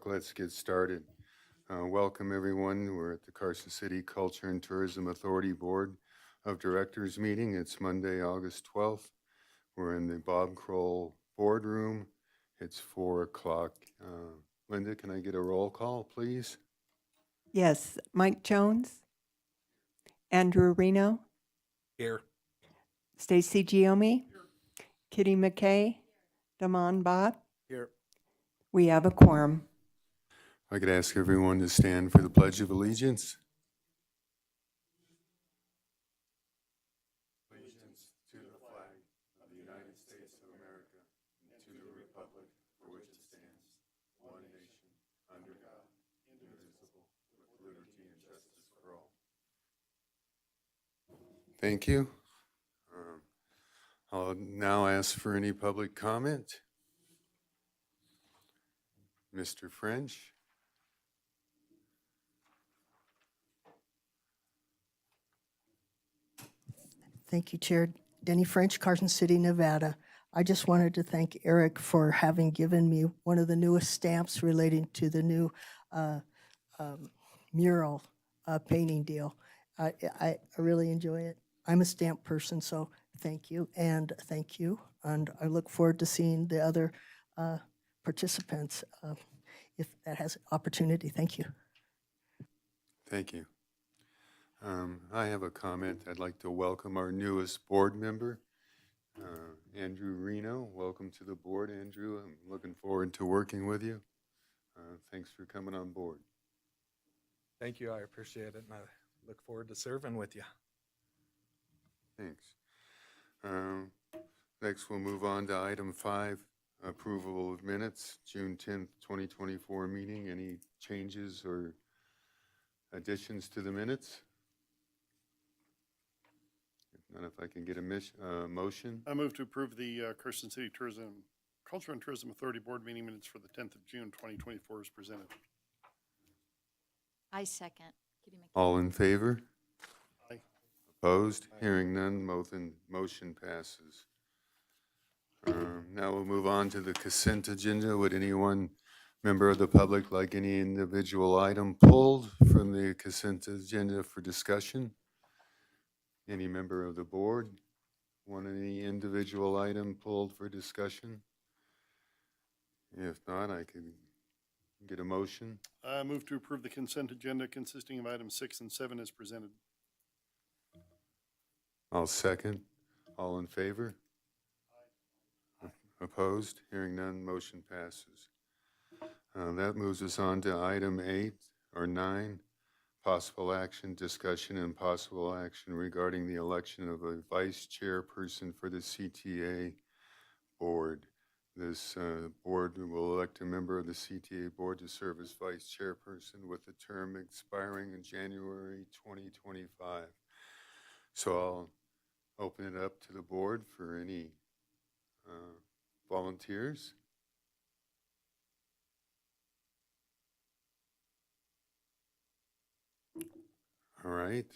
o'clock. Let's get started. Welcome, everyone. We're at the Carson City Culture and Tourism Authority Board of Directors meeting. It's Monday, August 12th. We're in the Bob Kroll boardroom. It's 4 o'clock. Linda, can I get a roll call, please? Yes, Mike Jones, Andrew Reno, Here. Stacy Giomi, Kitty McKay, Damon Bott. Here. We have a quorum. I could ask everyone to stand for the Pledge of Allegiance. Allegiance to the flag of the United States of America and to the republic for which it stands, one nation, under God, indivisible, with liberty and justice for all. Thank you. I'll now ask for any public comment. Mr. French? Thank you, Chair. Denny French, Carson City, Nevada. I just wanted to thank Eric for having given me one of the newest stamps relating to the new mural painting deal. I really enjoy it. I'm a stamp person, so thank you. And I look forward to seeing the other participants if that has opportunity. Thank you. Thank you. I have a comment. I'd like to welcome our newest board member, Andrew Reno. Welcome to the board, Andrew. I'm looking forward to working with you. Thanks for coming on board. Thank you. I appreciate it, and I look forward to serving with you. Thanks. Next, we'll move on to item 5, approval of minutes, June 10th, 2024 meeting. Any changes or additions to the minutes? None. If I can get a motion. I move to approve the Carson City Culture and Tourism Authority Board meeting minutes for the 10th of June, 2024 as presented. I second. Kitty McKay. All in favor? Aye. Opposed? Hearing none, motion passes. Now we'll move on to the consent agenda. Would anyone, member of the public, like any individual item pulled from the consent agenda for discussion? Any member of the board want any individual item pulled for discussion? If not, I could get a motion. I move to approve the consent agenda consisting of items 6 and 7 as presented. I'll second. All in favor? Opposed? Hearing none, motion passes. That moves us on to item 8 or 9, possible action, discussion, and possible action regarding the election of a vice chairperson for the CTA board. This board will elect a member of the CTA board to serve as vice chairperson with a term expiring in January 2025. So I'll open it up to the board for any volunteers. All right.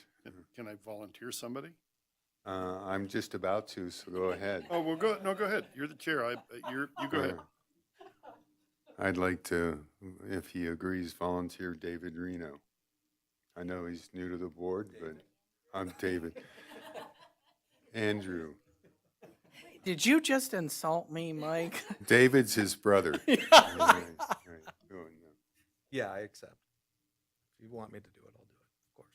Can I volunteer somebody? I'm just about to, so go ahead. Oh, well, go ahead. You're the chair. You go ahead. I'd like to, if he agrees, volunteer David Reno. I know he's new to the board, but I'm David. Andrew. Did you just insult me, Mike? David's his brother. All right. Go on, no. Yeah, I accept. If you want me to do it, I'll do it,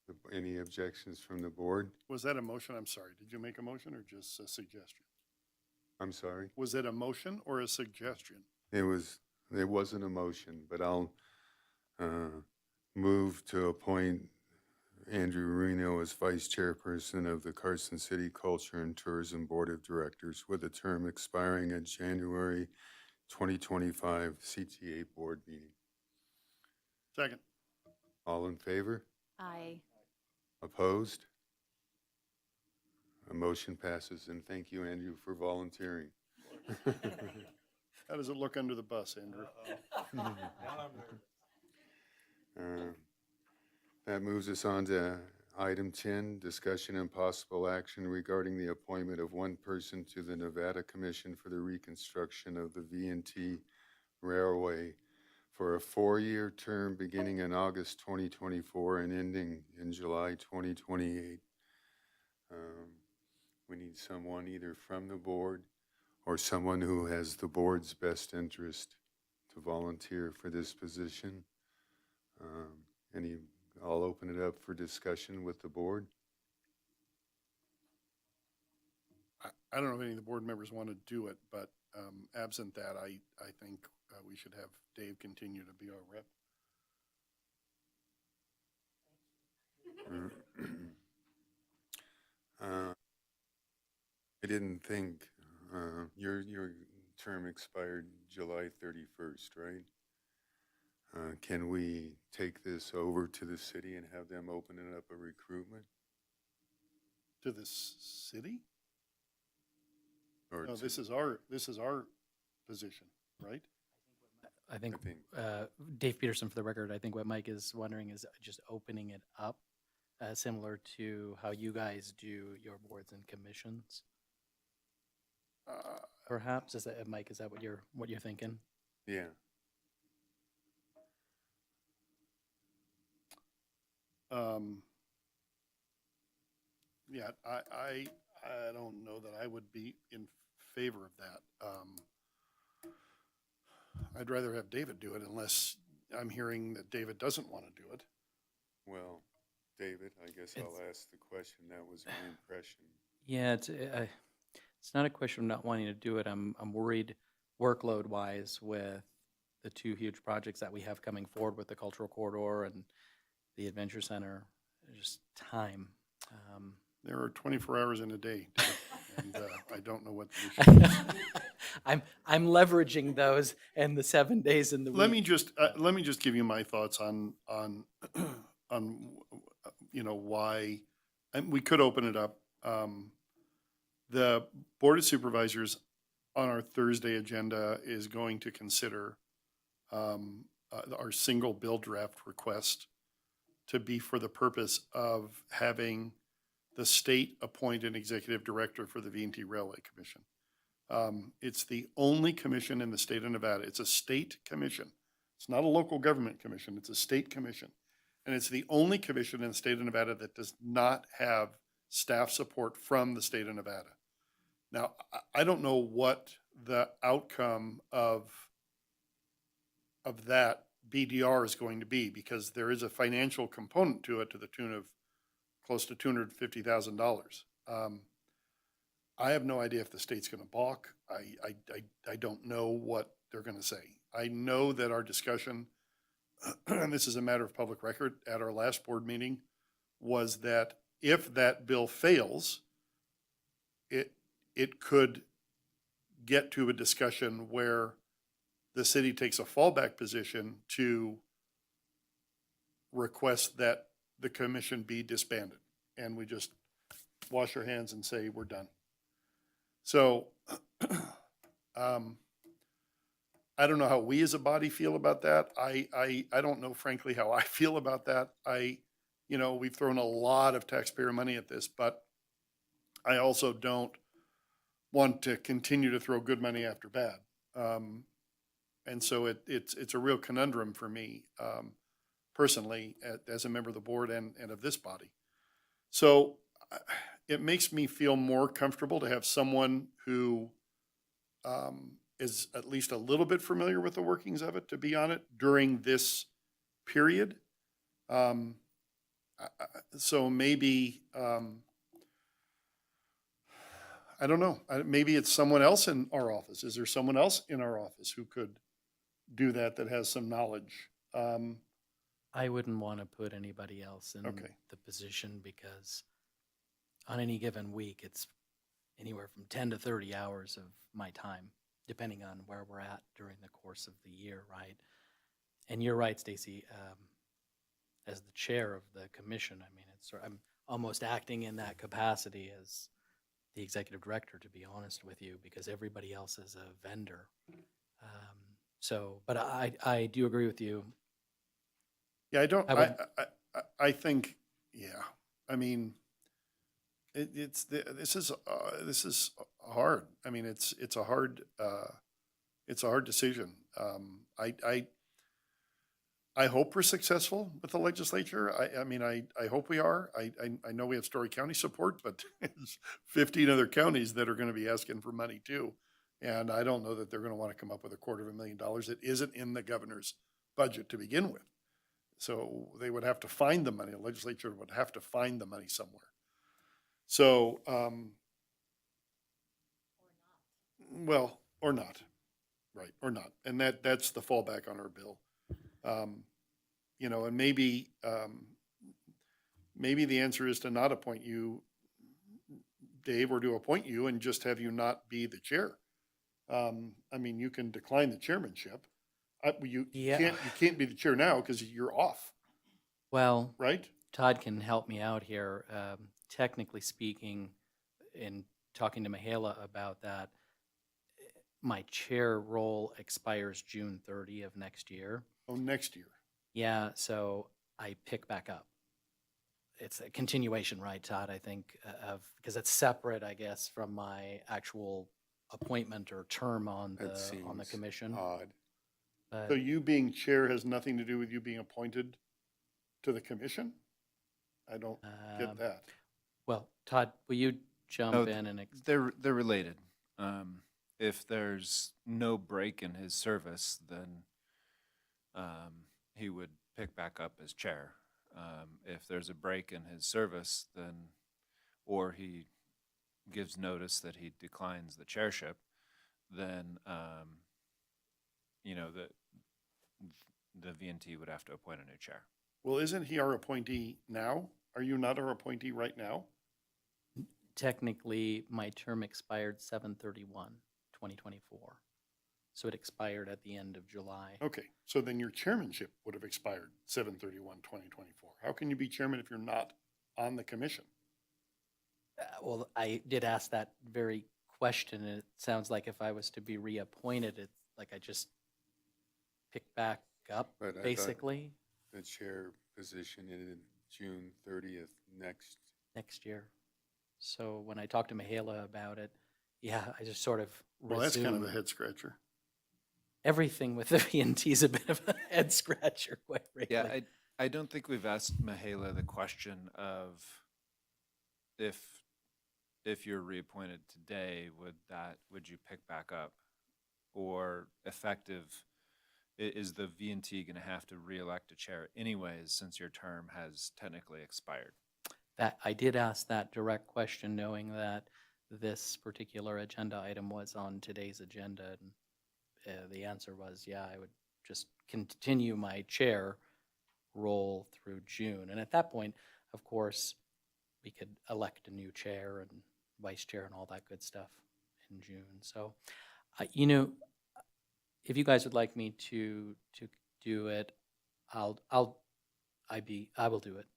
of course. Any objections from the board? Was that a motion? I'm sorry. Did you make a motion or just a suggestion? I'm sorry? Was it a motion or a suggestion? It wasn't a motion, but I'll move to appoint Andrew Reno as vice chairperson of the Carson City Culture and Tourism Board of Directors with a term expiring at January 2025 CTA board meeting. Second. All in favor? Aye. Opposed? A motion passes, and thank you, Andrew, for volunteering. How does it look under the bus, Andrew? That moves us on to Item 10, discussion and possible action regarding the appointment of one person to the Nevada Commission for the Reconstruction of the V&T Railway for a 4-year term beginning in August 2024 and ending in July 2028. We need someone either from the board or someone who has the board's best interest to volunteer for this position. I'll open it up for discussion with the board. I don't know if any of the board members want to do it, but absent that, I think we should have Dave continue to be our rep. I didn't think, your term expired July 31st, right? Can we take this over to the city and have them open it up a recruitment? To this city? Or No, to- this is our position, right? I think, I think- Dave Peterson, for the record, I think what Mike is wondering is just opening it up, similar to how you guys do your boards and commissions. Perhaps, is that, Mike, is that what you're thinking? Yeah, Yeah, I don't know that I would be in favor of that. I'd rather have David do it unless I'm hearing that David doesn't want to do it. well, David, I guess I'll It's- ask the question. That was my impression. Yeah, it's not a question of not wanting to do it. I'm worried workload-wise with the two huge projects that we have coming forward with the cultural corridor and the adventure center. Just time. There are 24 hours in a day, Dave, and I don't know what the issue is. I'm leveraging those and the 7 days in the week. Let me just give you my thoughts on why, and we could open it up. The Board of Supervisors on our Thursday agenda is going to consider our single bill draft request to be for the purpose of having the state appoint an executive director for the V&T Railway Commission. It's the only commission in the state of Nevada. It's a state commission. It's not a local government commission. It's a state commission. And it's the only commission in the state of Nevada that does not have staff support from the state of Nevada. Now, I don't know what the outcome of that BDR is going to be, because there is a financial component to it to the tune of close to $250,000. I have no idea if the state's going to balk. I don't know what they're going to say. I know that our discussion, and this is a matter of public record, at our last board meeting, was that if that bill fails, it could get to a discussion where the city takes a fallback position to request that the commission be disbanded. And we just wash our hands and say, we're done. So I don't know how we as a body feel about that. I don't know, frankly, how I feel about that. We've thrown a lot of taxpayer money at this, but I also don't want to continue to throw good money after bad. And so it's a real conundrum for me, personally, as a member of the board and of this body. So it makes me feel more comfortable to have someone who is at least a little bit familiar with the workings of it to be on it during this period. So maybe, I don't know, maybe it's someone else in our office. Is there someone else in our office who could do that has some knowledge? I wouldn't want to put anybody else in Okay. the position, because on any given week, it's anywhere from 10 to 30 hours of my time, depending on where we're at during the course of the year, right? And you're right, Stacy. As the chair of the commission, I mean, I'm almost acting in that capacity as the executive director, to be honest with you, because everybody else is a vendor. But I do agree with you. Yeah, I would- I think, yeah. I mean, this is hard. I mean, it's a hard decision. I hope we're successful with the legislature. I mean, I hope we are. I know we have Story County support, but there's 15 other counties that are going to be asking for money too. And I don't know that they're going to want to come up with $250,000 that isn't in the governor's budget to begin with. So they would have to find the money. The legislature would have to find the money somewhere. So, well, or not, right, or not. And that's the fallback on our bill. You know, and maybe the answer is to not appoint you, Dave, or to appoint you and just have you not be the chair. I mean, you can decline the chairmanship. You can't be the chair now because you're off, Well, right? Todd can help me out here. Technically speaking, in talking to Michaela about that, my chair role expires June 30 of next year. Oh, next year. Yeah, so I pick back up. It's a continuation, right, Todd? I think because it's separate, I guess, from my actual appointment or term on That the seems commission. odd. But So you being chair has nothing to do with you being appointed to the commission? I don't get that. well, Todd, will you jump No, in and they're related. If there's no break in his service, then he would pick back up as chair. If there's a break in his service, then, or he gives notice that he declines the chairship, then you know, the VNT would have to appoint a new chair. Well, isn't he our appointee now? Are you not our appointee right now? technically my term expired 7/31/2024. So it expired at the end of July. Okay, so then your chairmanship would have expired 7/31/2024. How can you be chairman if you're not on the commission? Well, I did ask that very question, and it sounds like if I was to be reappointed, it's like I just pick back up, But I thought- basically, The chair position in June 30th next. next year. So when I talked to Michaela about it, yeah, I just sort of Well, that's kind of a resumed. head scratcher. Everything with the VNT is a bit of a head scratcher, quite frankly. Yeah, I don't think we've asked Michaela the question of if you're reappointed today, would you pick back up? Or effective, is the VNT going to have to reelect a chair anyways, since your term has technically expired? That I did ask that direct question, knowing that this particular agenda item was on today's agenda, and the answer was, yeah, I would just continue my chair role through June. And at that point, of course, we could elect a new chair and vice chair and all that good stuff in June. So, you know, if you guys would like me to do it, I will do it,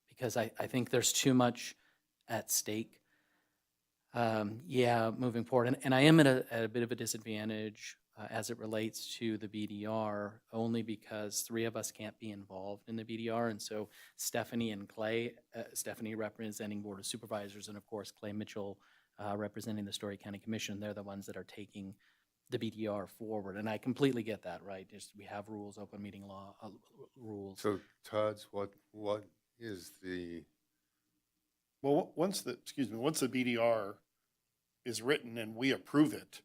because I think there's too much at stake. Yeah, moving forward, and I am at a bit of a disadvantage as it relates to the BDR, only because three of us can't be involved in the BDR, and so Stephanie and Clay, Stephanie representing Board of Supervisors, and of course Clay Mitchell representing the Story County Commission, they're the ones that are taking the BDR forward, and I completely get that, right? Just we have rules, open meeting law rules. So Todd's, what is the, Well, once the BDR is written and we approve it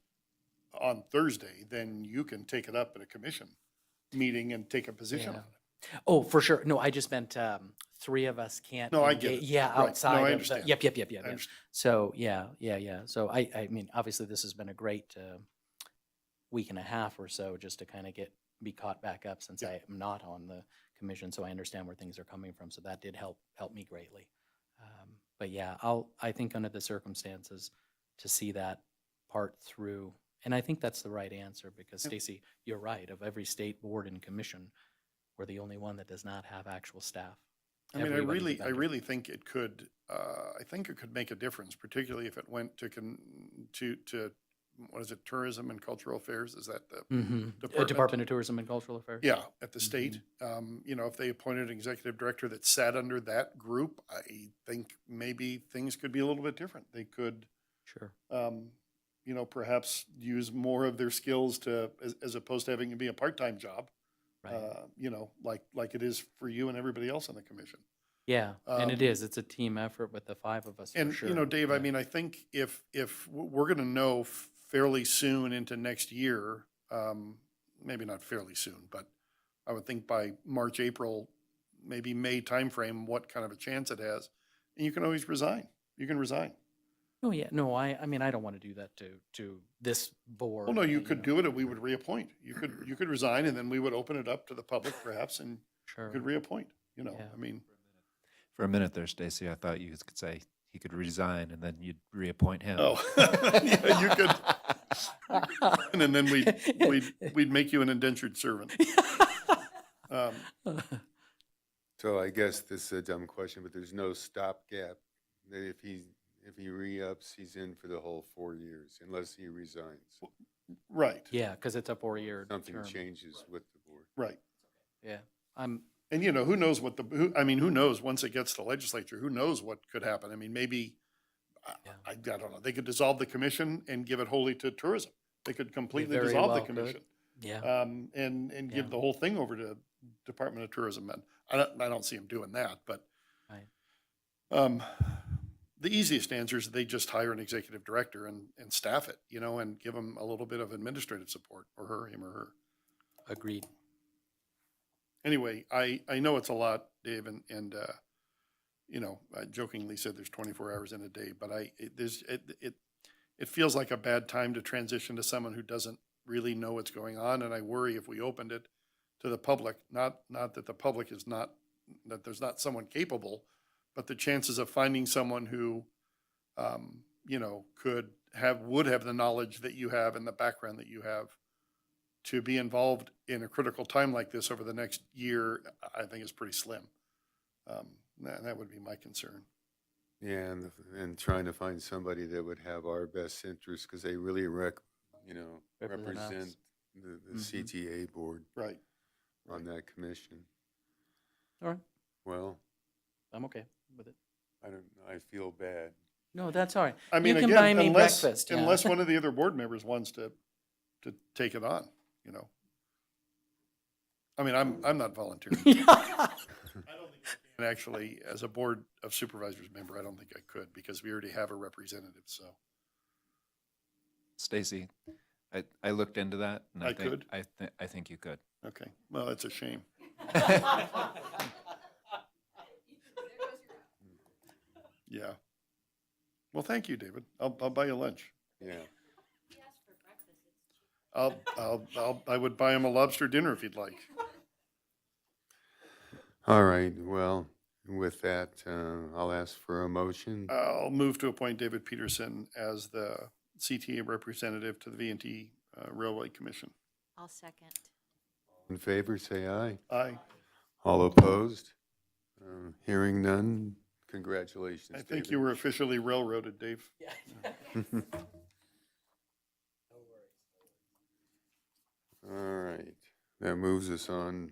on Thursday, then you can take it up at a commission meeting and take a position on Yeah. it. Oh, for sure. No, I just meant three of us can't. No, I get it. Yeah, Right. No, outside I of the, understand. yep. I Yeah. understand. So yeah. So I mean, obviously this has been a great week and a half or so just to kind of be caught back up, since Yeah. I am not on the commission, so I understand where things are coming from. So that did help me greatly. But yeah, I think under the circumstances to see that part through, and I think that's the right answer, because Yep. Stacy, you're right. Of every state board and commission, we're the only one that does not have actual staff. I mean, Everybody's a I vendor. really think it could, I think it could make a difference, particularly if it went to what is it, Tourism and Cultural Affairs? Is that the Department. Department of Tourism and Cultural Affairs. Yeah, at the state. You know, if they appointed an executive director that sat under that group, I think maybe things could be a little bit different. They could, Sure. you know, perhaps use more of their skills to, as opposed to having it be a part-time job. Right. You know, like it is for you and everybody else on the commission. Yeah, and it um, is. It's a team effort with the five of us. And, for sure. you know, Dave, I Yeah. mean, I think if we're gonna know fairly soon into next year, maybe not fairly soon, but I would think by March, April, maybe May timeframe, what kind of a chance it has. And you can always resign. You can resign. Oh yeah, no, I mean I don't want to do that to this board. Well, no, you could do it and we would reappoint. You could resign and then we would open it up to the public perhaps and Sure. you could reappoint, you know, Yeah. I mean, For a minute there, Stacy, I thought you could say he could resign and then you'd reappoint him. oh, yeah, you could. And then we'd make you an indentured servant. So I guess this is a dumb question, but there's no stopgap. That if he re-ups, he's in for the whole 4 years unless he resigns. Right, Yeah, because it's a 4-year Something term. changes with the board. right. Yeah, I'm. And you know, who knows what who knows once it gets to the legislature, who knows what could happen? I mean, maybe, Yeah. I don't know, they could dissolve the commission and give it wholly to tourism. They could completely very dissolve the well could. commission. Yeah. And Yeah. give the whole thing over to Department of Tourism. And I don't see them doing that, but Right. the easiest answer is they just hire an executive director and staff it, you know, and give them a little bit of administrative support, or him or her. Agreed. Anyway, I know it's a lot, Dave, and you know, I jokingly said there's 24 hours in a day, but it feels like a bad time to transition to someone who doesn't really know what's going on, and I worry if we opened it to the public, not that the public is not, that there's not someone capable, but the chances of finding someone who, you know, would have the knowledge that you have and the background that you have to be involved in a critical time like this over the next year, I think is pretty slim. That would be my concern. Yeah, and trying to find somebody that would have our best interests because they really Represent us. represent the Mhm. CTA board Right. on that commission. All right, Well, I'm okay with it. I feel bad. No, that's all right. I mean, you can again, buy me unless, breakfast. Yeah. unless one of the other board members wants to take it on, you know. I mean, I'm not volunteering. And actually, as a board of supervisors member, I don't think I could because we already have a representative, so. Stacy, I looked into that and I could? I think you could. Okay, well, that's a shame. Yeah. Well, thank you, David. I'll buy you lunch. Yeah. I would buy him a lobster dinner if he'd like. All right, well, with that, I'll ask for a motion. I'll move to appoint David Peterson as the CTA representative to the V&T Railway Commission. I'll second. In favor, say aye. Aye. All opposed? Hearing none, congratulations, I think David. you were officially railroaded, Dave. All right, that moves us on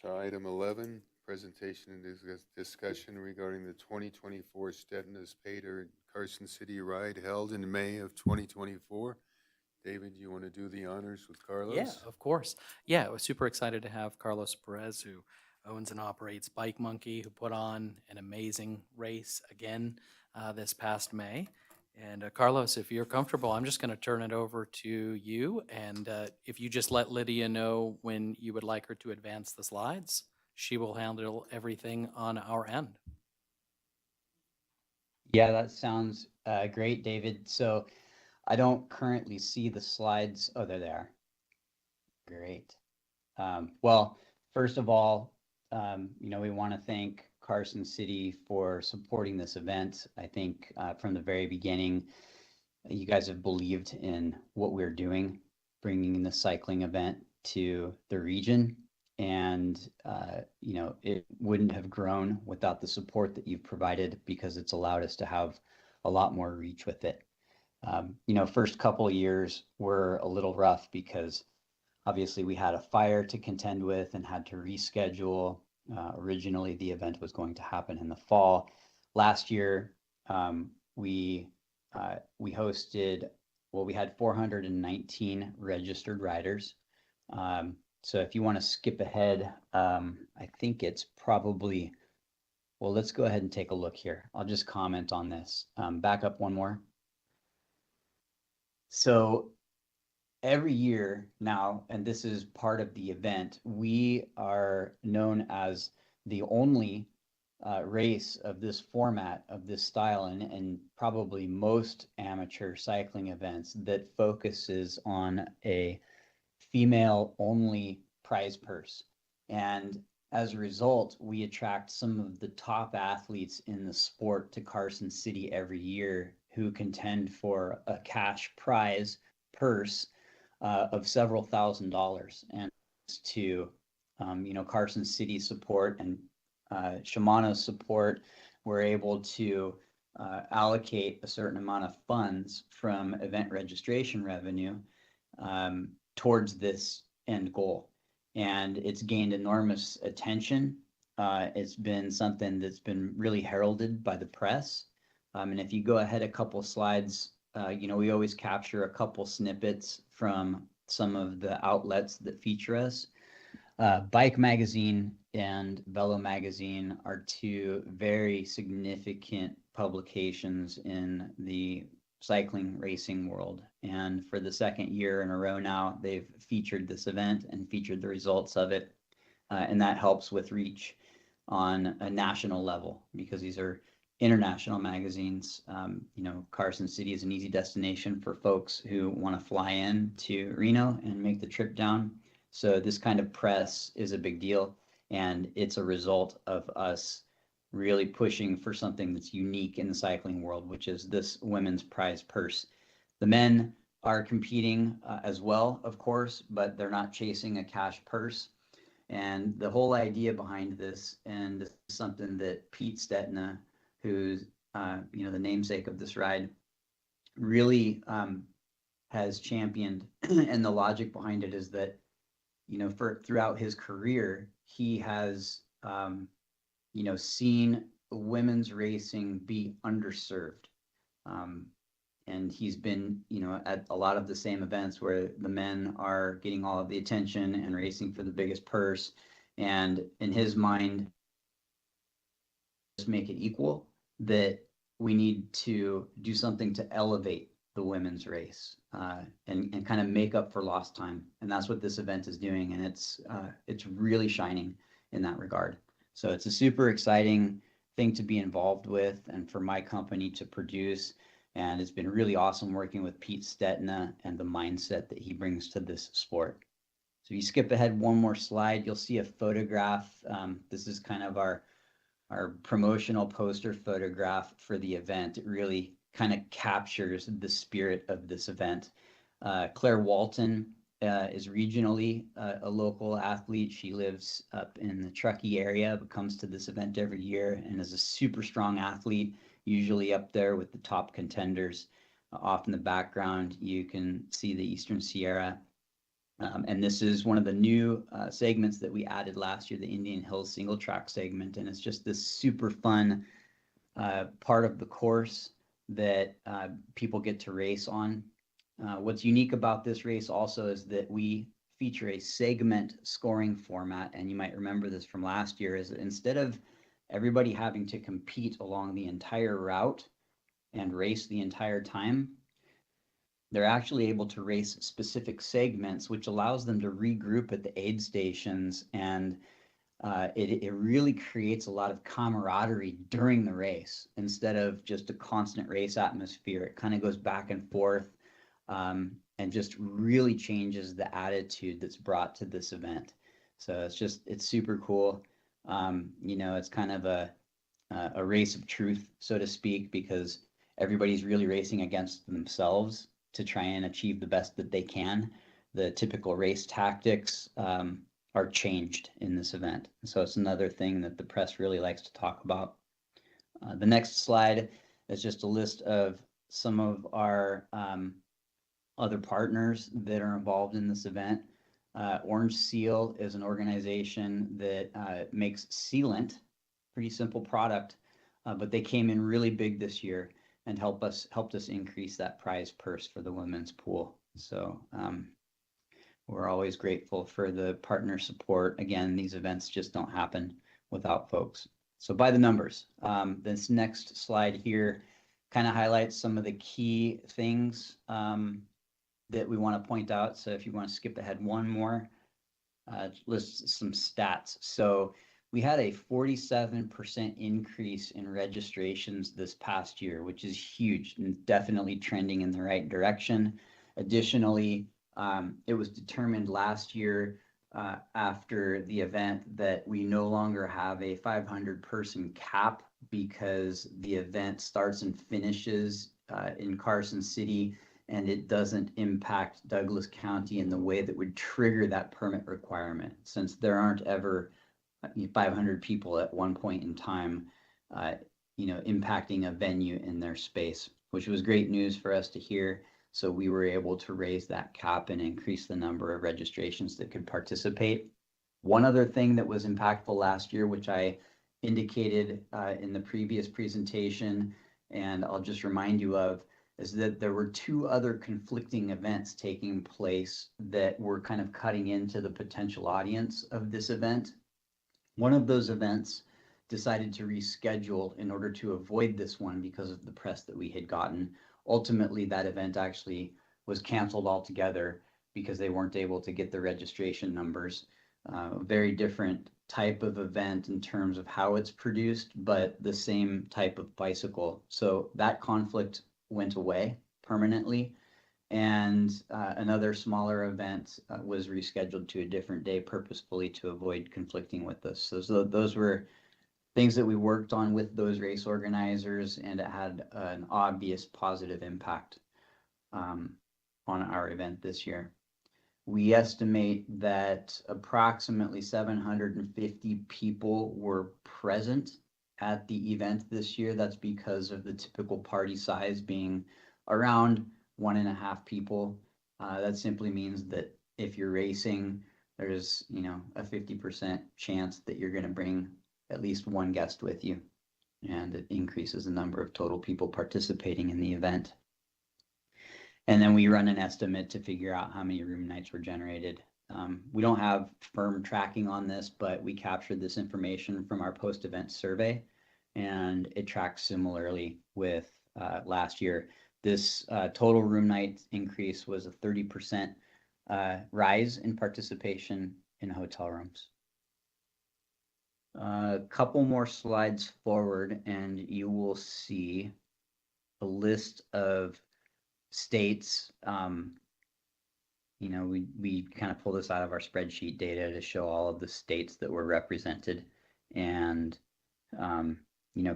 to item 11, presentation and discussion regarding the 2024 Steadiness Pater Carson City ride held in May of 2024. David, you want to do the honors with Carlos? Yeah, of course. Yeah, I was super excited to have Carlos Perez, who owns and operates Bike Monkey, who put on an amazing race again this past May. And Carlos, if you're comfortable, I'm just going to turn it over to you. And if you just let Lydia know when you would like her to advance the slides, she will handle everything on our end. Yeah, that sounds great, David. So I don't currently see the slides. Oh, they're there. Great. Well, first of all, we want to thank Carson City for supporting this event. I think from the very beginning, you guys have believed in what we're doing, bringing the cycling event to the region. And, it wouldn't have grown without the support that you've provided because it's allowed us to have a lot more reach with it. First couple of years were a little rough because obviously we had a fire to contend with and had to reschedule. Originally, the event was going to happen in the fall. Last year, we hosted, well, we had 419 registered riders. So if you want to skip ahead, I think it's probably, well, let's go ahead and take a look here. I'll just comment on this. Back up one more. So every year now, and this is part of the event, we are known as the only race of this format, of this style, and probably most amateur cycling events that focuses on a female-only prize purse. And as a result, we attract some of the top athletes in the sport to Carson City every year who contend for a cash prize purse of several $1,000s. And to Carson City support and Shimano's support, we're able to allocate a certain amount of funds from event registration revenue towards this end goal. And it's gained enormous attention. It's been something that's been really heralded by the press. And if you go ahead a couple slides, we always capture a couple snippets from some of the outlets that feature us. Bike Magazine and Velo Magazine are two very significant publications in the cycling racing world. And for the second year in a row now, they've featured this event and featured the results of it. And that helps with reach on a national level because these are international magazines. Carson City is an easy destination for folks who want to fly in to Reno and make the trip down. So this kind of press is a big deal, and it's a result of us really pushing for something that's unique in the cycling world, which is this women's prize purse. The men are competing as well, of course, but they're not chasing a cash purse. And the whole idea behind this, and this is something that Pete Stetina, who's the namesake of this ride, really has championed. And the logic behind it is that throughout his career, he has seen women's racing be underserved. And he's been, at a lot of the same events where the men are getting all of the attention and racing for the biggest purse. And in his mind, just make it equal, that we need to do something to elevate the women's race and kind of make up for lost time. And that's what this event is doing. And it's really shining in that regard. So it's a super exciting thing to be involved with and for my company to produce. And it's been really awesome working with Pete Stetina and the mindset that he brings to this sport. So if you skip ahead one more slide, you'll see a photograph. This is kind of our promotional poster photograph for the event. It really kind of captures the spirit of this event. Claire Walton is regionally a local athlete. She lives up in the Truckee area, but comes to this event every year and is a super strong athlete, usually up there with the top contenders. Off in the background, you can see the Eastern Sierra. And this is one of the new segments that we added last year, the Indian Hills single track segment. And it's just this super fun part of the course that people get to race on. What's unique about this race also is that we feature a segment scoring format. And you might remember this from last year, is that instead of everybody having to compete along the entire route and race the entire time, they're actually able to race specific segments, which allows them to regroup at the aid stations. And it really creates a lot of camaraderie during the race instead of just a constant race atmosphere. It kind of goes back and forth and just really changes the attitude that's brought to this event. So it's super cool. It's kind of a race of truth, so to speak, because everybody's really racing against themselves to try and achieve the best that they can. The typical race tactics are changed in this event. So it's another thing that the press really likes to talk about. The next slide is just a list of some of our other partners that are involved in this event. Orange Seal is an organization that makes sealant, pretty simple product, but they came in really big this year and helped us increase that prize purse for the women's pool. So we're always grateful for the partner support. Again, these events just don't happen without folks. So by the numbers, this next slide here kind of highlights some of the key things that we want to point out. So if you want to skip ahead one more, lists some stats. So we had a 47% increase in registrations this past year, which is huge and definitely trending in the right direction. Additionally, it was determined last year after the event that we no longer have a 500-person cap because the event starts and finishes in Carson City, and it doesn't impact Douglas County in the way that would trigger that permit requirement, since there aren't ever 500 people at one point in time, impacting a venue in their space, which was great news for us to hear. So we were able to raise that cap and increase the number of registrations that could participate. One other thing that was impactful last year, which I indicated in the previous presentation, and I'll just remind you of, is that there were two other conflicting events taking place that were kind of cutting into the potential audience of this event. One of those events decided to reschedule in order to avoid this one because of the press that we had gotten. Ultimately, that event actually was canceled altogether because they weren't able to get the registration numbers. Very different type of event in terms of how it's produced, but the same type of bicycle. So that conflict went away permanently. And another smaller event was rescheduled to a different day purposefully to avoid conflicting with this. So those were things that we worked on with those race organizers, and it had an obvious positive impact on our event this year. We estimate that approximately 750 people were present at the event this year. That's because of the typical party size being around 1.5 people. That simply means that if you're racing, there's a 50% chance that you're going to bring at least one guest with you, and it increases the number of total people participating in the event. And then we run an estimate to figure out how many room nights were generated. We don't have firm tracking on this, but we captured this information from our post-event survey, and it tracks similarly with last year. This total room night increase was a 30% rise in participation in hotel rooms. A couple more slides forward, and you will see a list of states. We kind of pull this out of our spreadsheet data to show all of the states that were represented. And,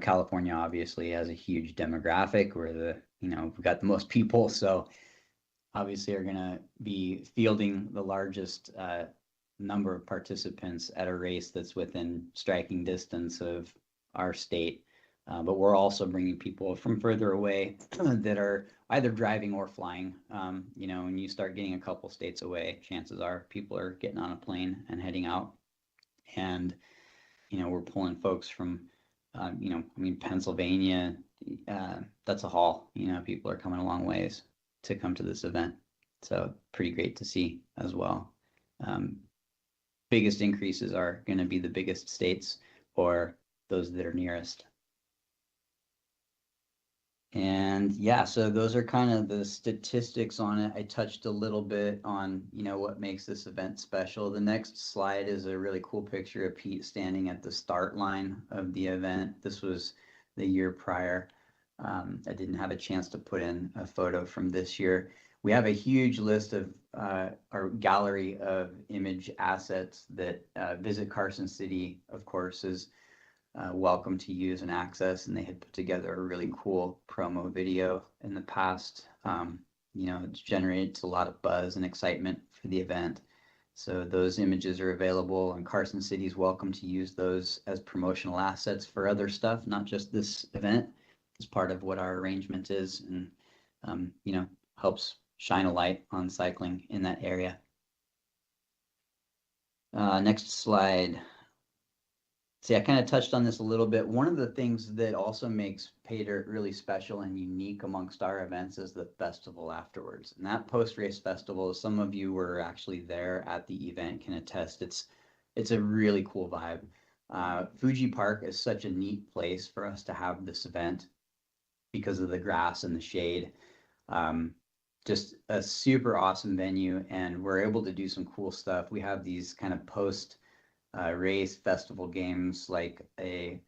California obviously has a huge demographic. We've got the most people. So obviously are going to be fielding the largest number of participants at a race that's within striking distance of our state. But we're also bringing people from further away that are either driving or flying. When you start getting a couple states away, chances are people are getting on a plane and heading out. And, we're pulling folks from, Pennsylvania, that's a haul. People are coming a long ways to come to this event. So pretty great to see as well. Biggest increases are going to be the biggest states or those that are nearest. And yeah, so those are kind of the statistics on it. I touched a little bit on, what makes this event special. The next slide is a really cool picture of Pete standing at the start line of the event. This was the year prior. I didn't have a chance to put in a photo from this year. We have a huge list of our gallery of image assets that Visit Carson City, of course, is welcome to use and access, and they had put together a really cool promo video in the past. It generates a lot of buzz and excitement for the event. So those images are available, and Carson City is welcome to use those as promotional assets for other stuff, not just this event. It's part of what our arrangement is. And you know, helps shine a light on cycling in that area. Next slide. See, I kind of touched on this a little bit. One of the things that also makes Pay Dirt really special and unique amongst our events is the festival afterwards. And that post-race festival, some of you were actually there at the event, can attest. It's a really cool vibe. Fuji Park is such a neat place for us to have this event because of the grass and the shade. Just a super awesome venue, and we're able to do some cool stuff. We have these kind of post race festival games like a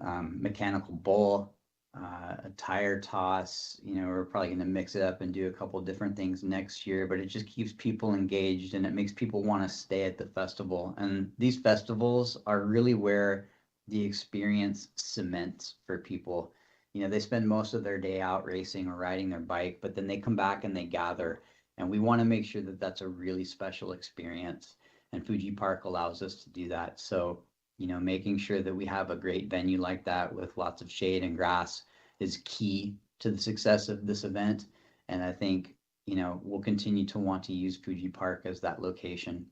mechanical bull, a tire toss. You know, we're probably going to mix it up and do a couple different things next year, but it just keeps people engaged and it makes people want to stay at the festival. And these festivals are really where the experience cements for people. You know, they spend most of their day out racing or riding their bike, but then they come back and they gather. And we want to make sure that that's a really special experience. And Fuji Park allows us to do that. So, you know, making sure that we have a great venue like that with lots of shade and grass is key to the success of this event. And I think, you know, we'll continue to want to use Fuji Park as that location.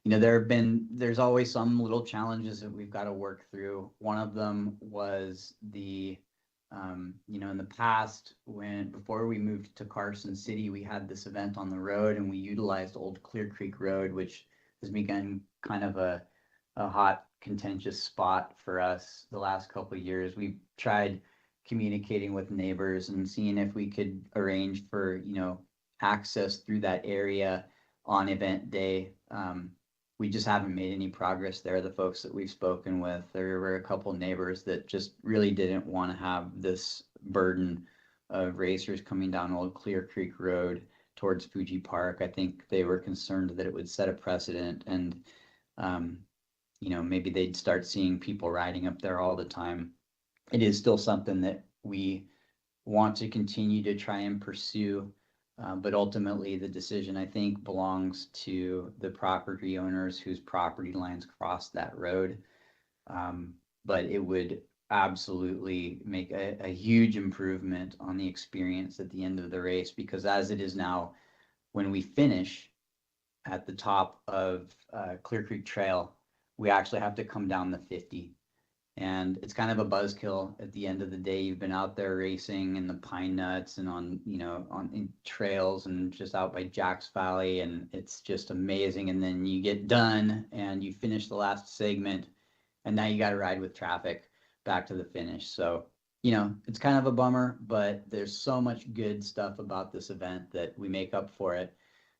You know, there's always some little challenges that we've got to work through. One of them was you know, in the past, before we moved to Carson City, we had this event on the road and we utilized Old Clear Creek Road, which has become kind of a hot, contentious spot for us the last couple of years. We've tried communicating with neighbors and seeing if we could arrange for, you know, access through that area on event day. We just haven't made any progress there. The folks that we've spoken with, there were a couple neighbors that just really didn't want to have this burden of racers coming down Old Clear Creek Road towards Fuji Park. I think they were concerned that it would set a precedent and, you know, maybe they'd start seeing people riding up there all the time. It is still something that we want to continue to try and pursue. But ultimately, the decision, I think, belongs to the property owners whose property lines cross that road. But it would absolutely make a huge improvement on the experience at the end of the race, because as it is now, when we finish at the top of Clear Creek Trail, we actually have to come down the 50. And it's kind of a buzzkill at the end of the day. You've been out there racing in the pine nuts and on, you know, in trails and just out by Jack's Valley. And it's just amazing. And then you get done and you finish the last segment and now you got to ride with traffic back to the finish. So, you know, it's kind of a bummer, but there's so much good stuff about this event that we make up for it.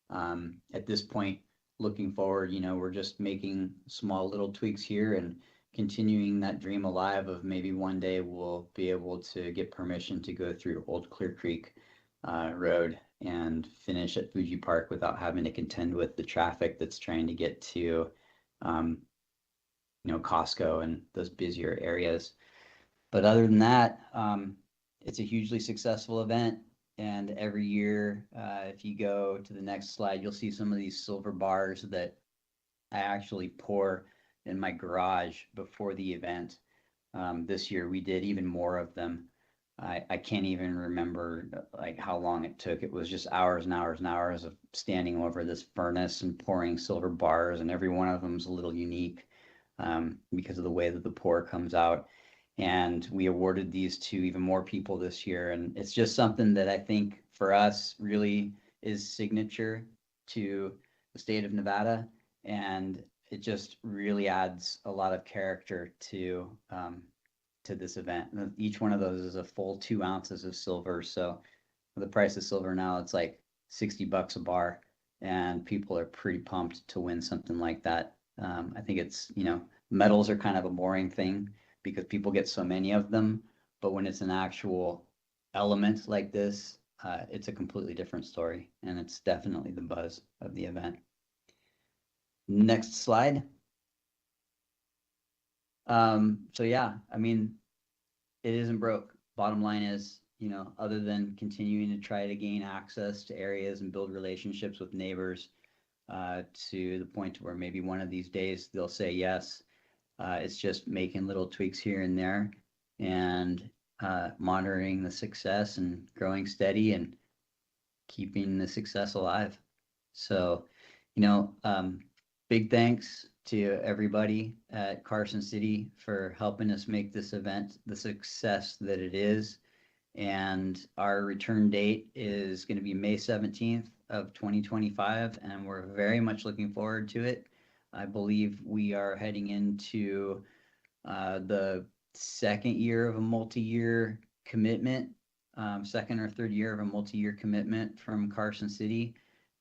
At this point, looking forward, you know, we're just making small little tweaks here and continuing that dream alive of maybe one day we'll be able to get permission to go through Old Clear Creek Road and finish at Fuji Park without having to contend with the traffic that's trying to get to, you know, Costco and those busier areas. But other than that, it's a hugely successful event. And every year, if you go to the next slide, you'll see some of these silver bars that I actually pour in my garage before the event. This year we did even more of them. I can't even remember like how long it took. It was just hours and hours and hours of standing over this furnace and pouring silver bars, and every one of them is a little unique because of the way that the pour comes out. And we awarded these to even more people this year. And it's just something that I think for us really is signature to the state of Nevada. And it just really adds a lot of character to this event. Each one of those is a full 2 ounces of silver. So with the price of silver now, it's like $60 a bar, and people are pretty pumped to win something like that. I think it's, you know, medals are kind of a boring thing because people get so many of them, but when it's an actual element like this, it's a completely different story, and it's definitely the buzz of the event. Next slide. So yeah, I mean, it isn't broke. Bottom line is, you know, other than continuing to try to gain access to areas and build relationships with neighbors to the point where maybe one of these days they'll say yes. It's just making little tweaks here and there. And monitoring the success and growing steady and keeping the success alive. So, big thanks to everybody at Carson City for helping us make this event the success that it is. And our return date is going to be May 17th of 2025, and we're very much looking forward to it. I believe we are heading into the second year of a multi-year commitment, second or third year of a multi-year commitment from Carson City.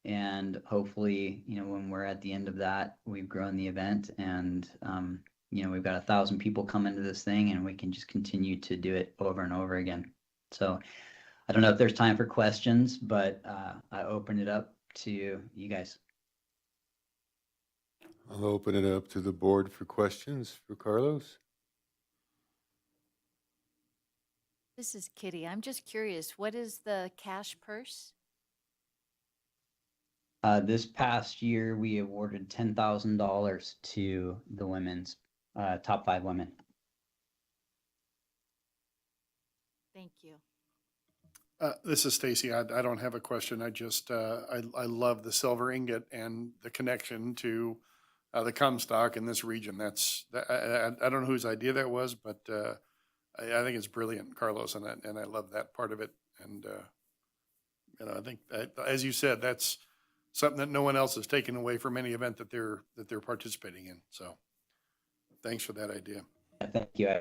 And hopefully, when we're at the end of that, we've grown the event and, we've got 1,000 people come into this thing and we can just continue to do it over and over again. So I don't know if there's time for questions, but I open it up to you guys. I'll open it up to the board for questions for Carlos. This is Kitty. I'm just curious, what is the cash purse? This past year, we awarded $10,000 to the women's top 5 women. Thank you. This is Stacy. I don't have a question. I just, I love the silver ingot and the connection to the Comstock in this region. I don't know whose idea that was, but I think it's brilliant, Carlos, and I love that part of it. And, I think, as you said, that's something that no one else has taken away from any event that they're participating in. So thanks for that idea. Thank you.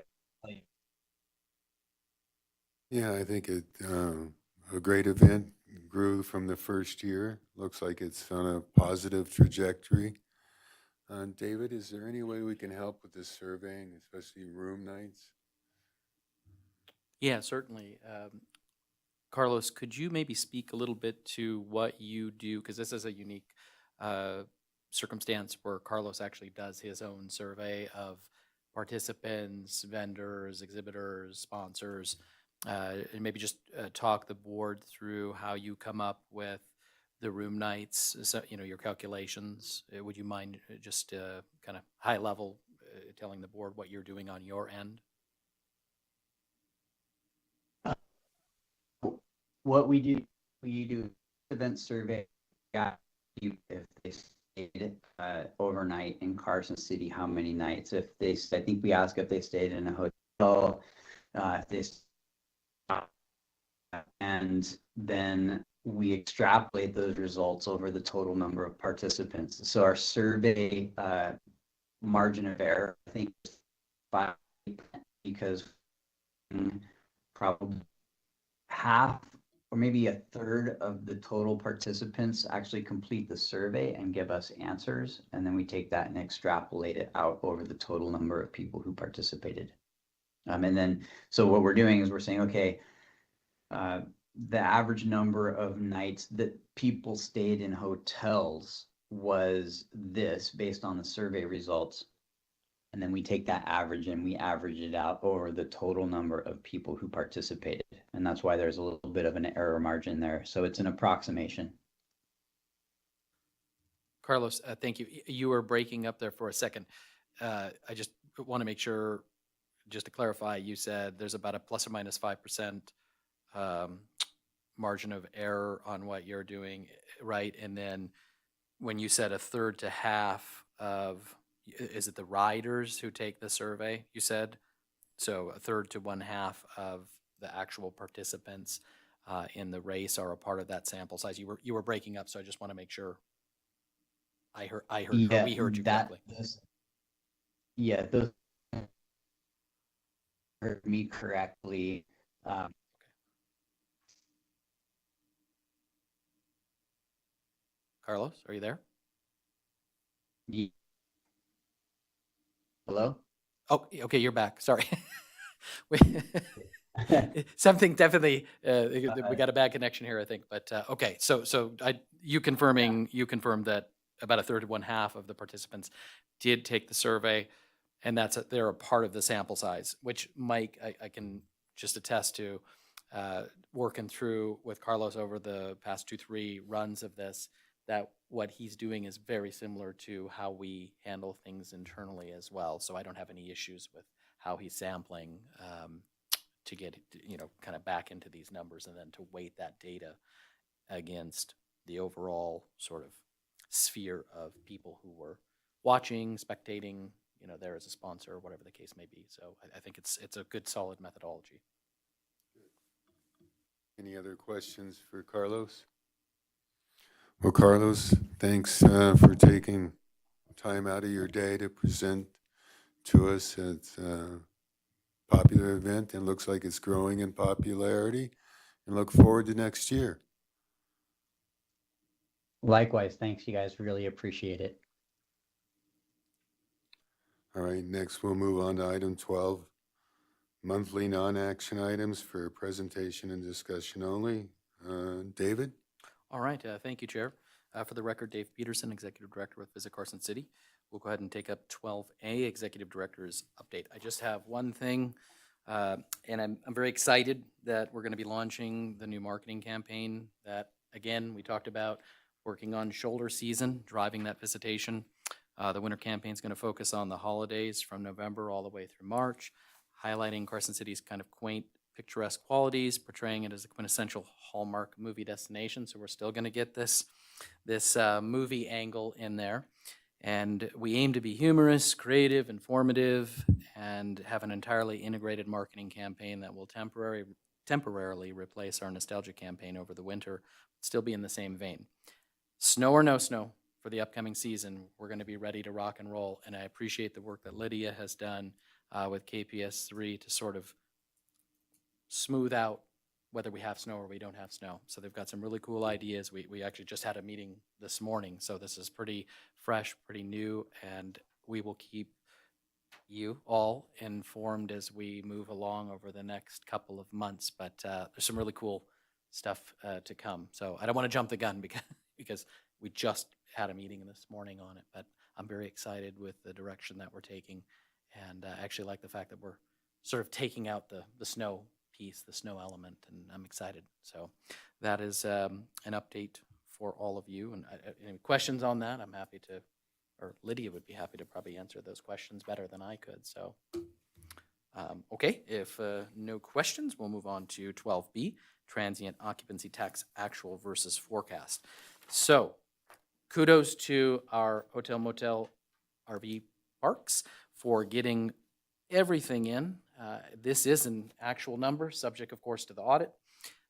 Yeah, I think a great event grew from the first year. Looks like it's on a positive trajectory. David, is there any way we can help with this surveying, especially room nights? Yeah, certainly. Carlos, could you maybe speak a little bit to what you do? Because this is a unique circumstance where Carlos actually does his own survey of participants, vendors, exhibitors, sponsors, and maybe just talk the board through how you come up with the room nights, so, your calculations. Would you mind just kind of high level telling the board what you're doing on your end? What we do event survey. If they stayed overnight in Carson City, how many nights? I think we ask if they stayed in a hotel, if they, and then we extrapolate those results over the total number of participants. So our survey margin of error, I think, is 5%, because probably half or maybe a third of the total participants actually complete the survey and give us answers. And then we take that and extrapolate it out over the total number of people who participated. And then, so what we're doing is we're saying, okay, the average number of nights that people stayed in hotels was this based on the survey results. And then we take that average and we average it out over the total number of people who participated. And that's why there's a little bit of an error margin there. So it's an approximation. Carlos, thank you. You were breaking up there for a second. I just want to make sure, just to clarify, you said there's about a plus or minus 5% margin of error on what you're doing, right? And then when you said a third to half of, is it the riders who take the survey, you said? So a third to one half of the actual participants in the race are a part of that sample size. You were breaking up, so I just want to make sure I heard or we heard you correctly. Those heard me correctly. Carlos, are you there? Hello? Oh, okay, you're back. Sorry. Something definitely, we got a bad connection here, I think. But okay, so you confirmed that about a third to one half of the participants did take the survey, and they're a part of the sample size, which Mike, I can just attest to, working through with Carlos over the past 2-3 runs of this, that what he's doing is very similar to how we handle things internally as well. So I don't have any issues with how he's sampling to get, kind of back into these numbers and then to weight that data against the overall sort of sphere of people who were watching, spectating, there as a sponsor, or whatever the case may be. So I think it's a good, solid methodology. Any other questions for Carlos? Well, Carlos, thanks for taking time out of your day to present to us. It's a popular event and looks like it's growing in popularity, and look forward to next year. Likewise, thanks, you guys. Really appreciate it. All right, next we'll move on to item 12, monthly non-action items for presentation and discussion only. David? All right, thank you, Chair. For the record, Dave Peterson, Executive Director with Visit Carson City. We'll go ahead and take up 12A, Executive Director's update. I just have one thing, and I'm very excited that we're going to be launching the new marketing campaign that, again, we talked about working on shoulder season, driving that visitation. The winter campaign is going to focus on the holidays from November all the way through March, highlighting Carson City's kind of quaint, picturesque qualities, portraying it as a quintessential Hallmark movie destination. So we're still going to get this movie angle in there. And we aim to be humorous, creative, informative, and have an entirely integrated marketing campaign that will temporarily replace our nostalgia campaign over the winter, still be in the same vein. Snow or no snow for the upcoming season, we're going to be ready to rock and roll. And I appreciate the work that Lydia has done with KPS3 to sort of smooth out whether we have snow or we don't have snow. So they've got some really cool ideas. We actually just had a meeting this morning, so this is pretty fresh, pretty new, and we will keep you all informed as we move along over the next couple of months. But there's some really cool stuff to come. So I don't want to jump the gun because we just had a meeting this morning on it, but I'm very excited with the direction that we're taking, and I actually like the fact that we're sort of taking out the snow piece, the snow element, and I'm excited. So that is an update for all of you. And any questions on that, I'm happy to, or Lydia would be happy to probably answer those questions better than I could. So, okay, if no questions, we'll move on to 12B, transient occupancy tax actual versus forecast. So kudos to our hotel, motel, RV parks for getting everything in. This is an actual number, subject, of course, to the audit.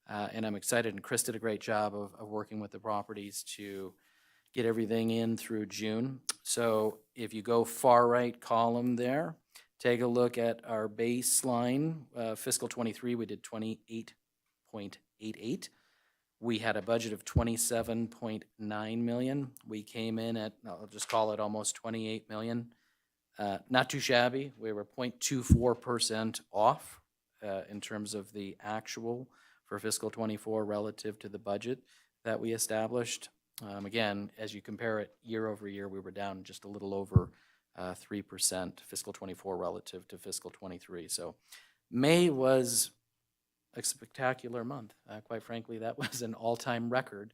And I'm excited, and Chris did a great job of working with the properties to get everything in through June. So if you go far right column there, take a look at our baseline. Fiscal 23, we did 28.88. We had a budget of 27.9 million. We came in at, I'll just call it almost 28 million. Not too shabby. We were 0.24% off in terms of the actual for fiscal 24 relative to the budget that we established. Again, as you compare it year over year, we were down just a little over 3% fiscal 24 relative to fiscal 23. So May was a spectacular month. Quite frankly, that was an all-time record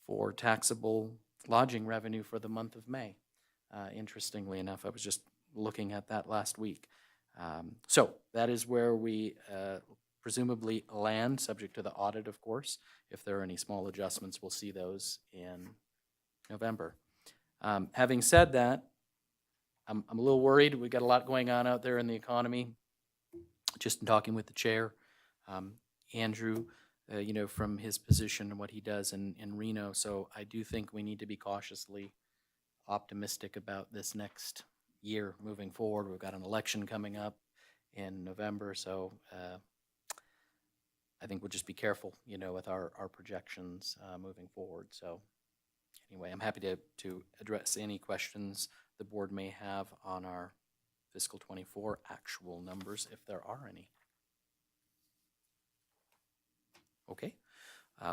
for taxable lodging revenue for the month of May. Interestingly enough, I was just looking at that last week. So that is where we presumably land, subject to the audit, of course. If there are any small adjustments, we'll see those in November. Having said that, I'm a little worried. We've got a lot going on out there in the economy. Just in talking with the chair, Andrew, from his position and what he does in Reno. So I do think we need to be cautiously optimistic about this next year moving forward. We've got an election coming up in November, so I think we'll just be careful, with our projections moving forward. So anyway, I'm happy to address any questions the board may have on our fiscal 24 actual numbers, if there are any. Okay,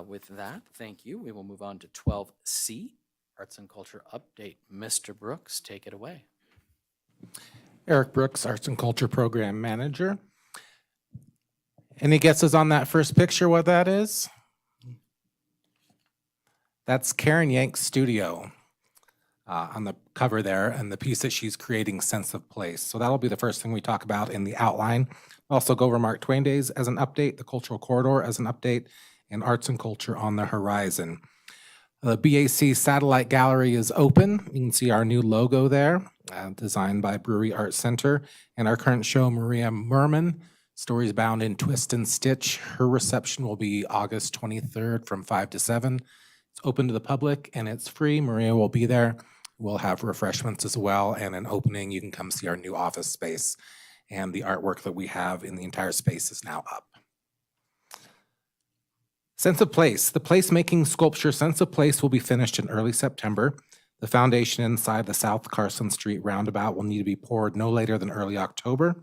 with that, thank you. We will move on to 12C, Arts and Culture Update. Mr. Brooks, take it away. Eric Brooks, Arts and Culture Program Manager. Any guesses on that first picture, what that is? That's Karen Yank's studio. On the cover there, and the piece that she's creating, Sense of Place. So that'll be the first thing we talk about in the outline. Also go over Mark Twain Days as an update, the Cultural Corridor as an update, and Arts and Culture on the horizon. The BAC Satellite Gallery is open. You can see our new logo there, designed by Brewery Arts Center, and our current show, Maria Merman, Stories Bound in Twist and Stitch. Her reception will be August 23rd from 5 to 7. It's open to the public and it's free. Maria will be there. We'll have refreshments as well and an opening. You can come see our new office space, and the artwork that we have in the entire space is now up. Sense of Place. The placemaking sculpture Sense of Place will be finished in early September. The foundation inside the South Carson Street roundabout will need to be poured no later than early October.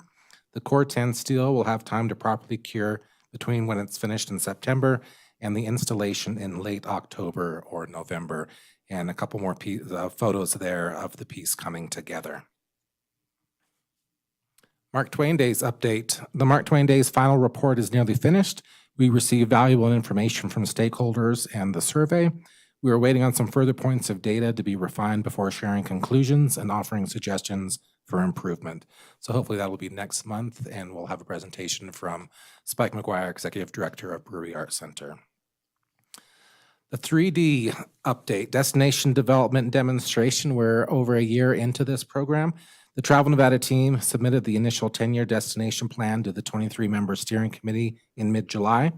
The core 10 steel will have time to properly cure between when it's finished in September and the installation in late October or November. And a couple more photos there of the piece coming together. Mark Twain Days update. The Mark Twain Days final report is nearly finished. We received valuable information from stakeholders and the survey. We are waiting on some further points of data to be refined before sharing conclusions and offering suggestions for improvement. So hopefully that will be next month, and we'll have a presentation from Spike McGuire, Executive Director of Brewery Arts Center. The 3D update, Destination Development Demonstration. We're over a year into this program. The Travel Nevada team submitted the initial 10-year destination plan to the 23-member steering committee in mid-July.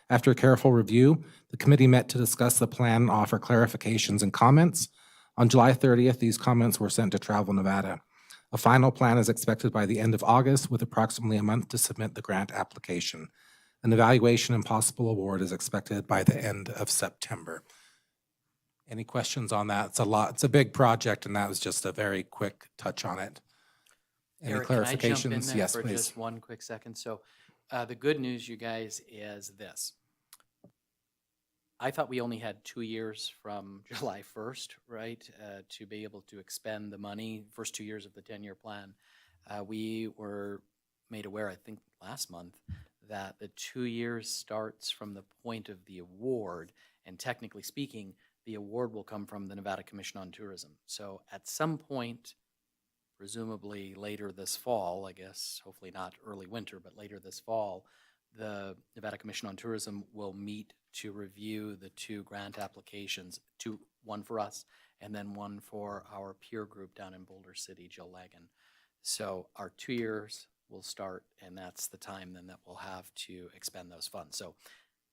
After a careful review, the committee met to discuss the plan and offer clarifications and comments. On July 30th, these comments were sent to Travel Nevada. A final plan is expected by the end of August, with approximately a month to submit the grant application. An evaluation and possible award is expected by the end of September. Any questions on that? It's a big project, and that was just a very quick touch on it. Any Eric, can I jump in clarifications? there Yes, for please. just one quick second? So the good news, you guys, is this. I thought we only had 2 years from July 1st, right, to be able to expend the money, first 2 years of the 10-year plan. We were made aware, I think last month, that the 2 years starts from the point of the award, and technically speaking, the award will come from the Nevada Commission on Tourism. So at some point, presumably later this fall, I guess, hopefully not early winter, but later this fall, the Nevada Commission on Tourism will meet to review the 2 grant applications, one for us and then one for our peer group down in Boulder City, Jill Lagan. So our 2 years will start, and that's the time then that we'll have to expend those funds. So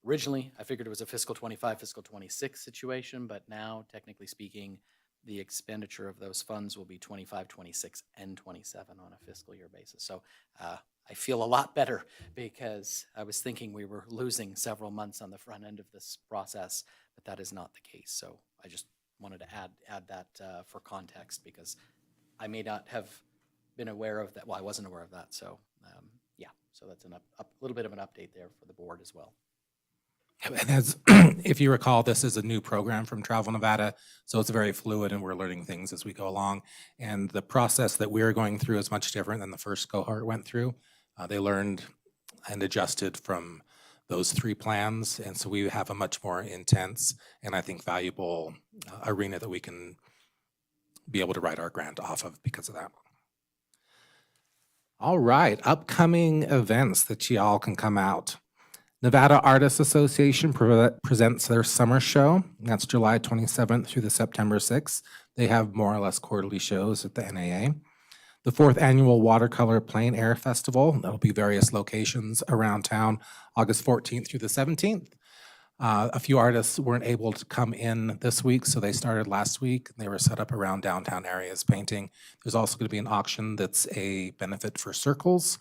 originally, I figured it was a fiscal 25, fiscal 26 situation, but now, technically speaking, the expenditure of those funds will be 25, 26, and 27 on a fiscal year basis. So I feel a lot better, because I was thinking we were losing several months on the front end of this process, but that is not the case. So I just wanted to add that for context, because I may not have been aware of that. Well, I wasn't aware of that. So yeah, so that's a little bit of an update there for the board as well. And as, if you recall, this is a new program from Travel Nevada, so it's very fluid and we're learning things as we go along. And the process that we're going through is much different than the first cohort went through. They learned and adjusted from those 3 plans, and so we have a much more intense and I think valuable arena that we can be able to write our grant off of because of that. All right, upcoming events that y'all can come out. Nevada Artists Association presents their summer show. That's July 27th through the September 6th. They have more or less quarterly shows at the NAA. The 4th annual Watercolor Plein Air Festival. That'll be various locations around town, August 14th through the 17th. A few artists weren't able to come in this week, so they started last week. They were set up around downtown areas painting. There's also going to be an auction that's a benefit for Circles.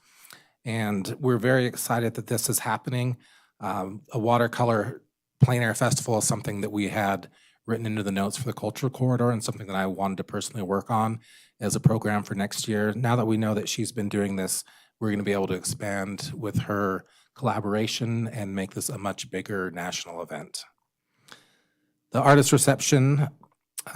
And we're very excited that this is happening. A watercolor plein air festival is something that we had written into the notes for the Cultural Corridor, and something that I wanted to personally work on as a program for next year. Now that we know that she's been doing this, we're going to be able to expand with her collaboration and make this a much bigger national event. The artist reception,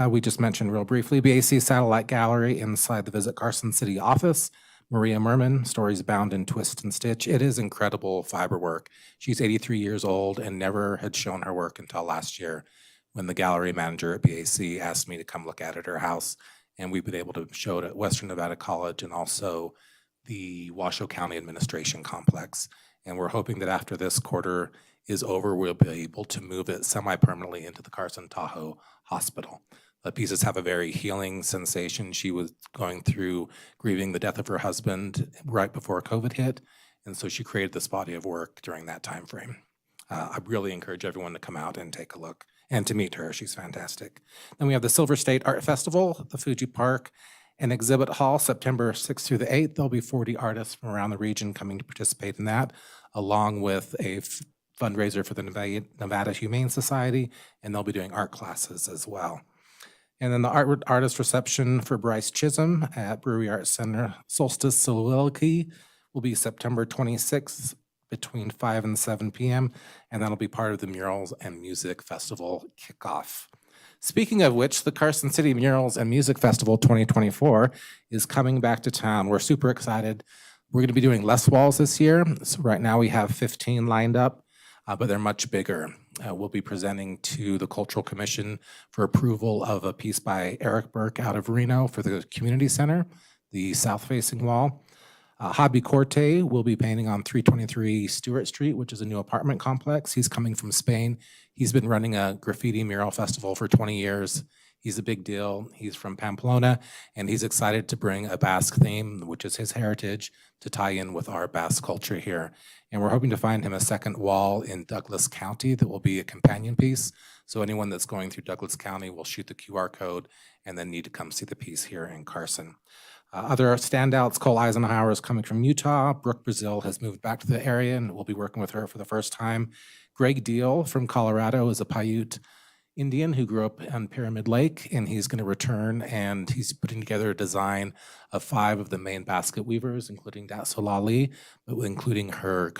we just mentioned real briefly. BAC Satellite Gallery inside the Visit Carson City office. Maria Merman, Stories Bound in Twist and Stitch. It is incredible fiber work. She's 83 years old and never had shown her work until last year, when the gallery manager at BAC asked me to come look at her house and we've been able to show it at Western Nevada College and also the Washoe County Administration Complex. And we're hoping that after this quarter is over, we'll be able to move it semi-permanently into the Carson Tahoe Hospital. The pieces have a very healing sensation. She was going through grieving the death of her husband right before COVID hit, and so she created this body of work during that time frame. I really encourage everyone to come out and take a look and to meet her. She's fantastic. Then we have the Silver State Art Festival at the Fuji Park and Exhibit Hall, September 6th through the 8th. There'll be 40 artists from around the region coming to participate in that, along with a fundraiser for the Nevada Humane Society, and they'll be doing art classes as well. And then the artist reception for Bryce Chisholm at Brewery Arts Center Solstice Soliloquy will be September 26th between 5 and 7 p.m. And that'll be part of the Murals and Music Festival kickoff. Speaking of which, the Carson City Murals and Music Festival 2024 is coming back to town. We're super excited. We're going to be doing less walls this year. So right now we have 15 lined up, but they're much bigger. We'll be presenting to the Cultural Commission for approval of a piece by Eric Burke out of Reno for the community center, the south-facing wall. Hobby Corte will be painting on 323 Stewart Street, which is a new apartment complex. He's coming from Spain. He's been running a graffiti mural festival for 20 years. He's a big deal. He's from Pamplona, and he's excited to bring a Basque theme, which is his heritage, to tie in with our Basque culture here. And we're hoping to find him a second wall in Douglas County that will be a companion piece. So anyone that's going through Douglas County will shoot the QR code and then need to come see the piece here in Carson. Other standouts, Cole Eisenhower is coming from Utah. Brooke Brazil has moved back to the area, and we'll be working with her for the first time. Greg Deal from Colorado is a Paiute Indian who grew up on Pyramid Lake, and he's going to return, and he's putting together a design of 5 of the main basket weavers, including Datsolali, but including her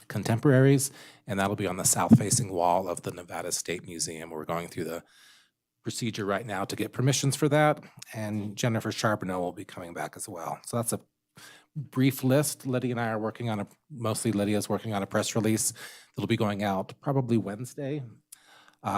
contemporaries, and that'll be on the south-facing wall of the Nevada State Museum. We're going through the procedure right now to get permissions for that, and Jennifer Charbonneau will be coming back as well. So that's a brief list. Lydia and I are working on mostly Lydia's working on a press release that'll be going out probably Wednesday.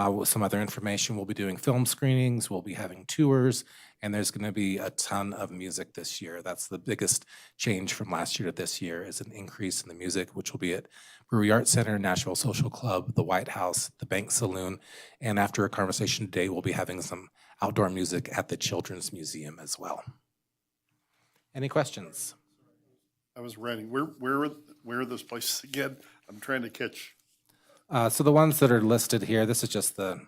With some other information, we'll be doing film screenings, we'll be having tours, and there's going to be a ton of music this year. That's the biggest change from last year to this year, is an increase in the music, which will be at Brewery Arts Center, Nashville Social Club, the White House, the Bank Saloon, and after a conversation today, we'll be having some outdoor music at the Children's Museum as well. Any questions? I was writing, where are those places again? I'm trying to catch. So the ones that are listed here, this is just the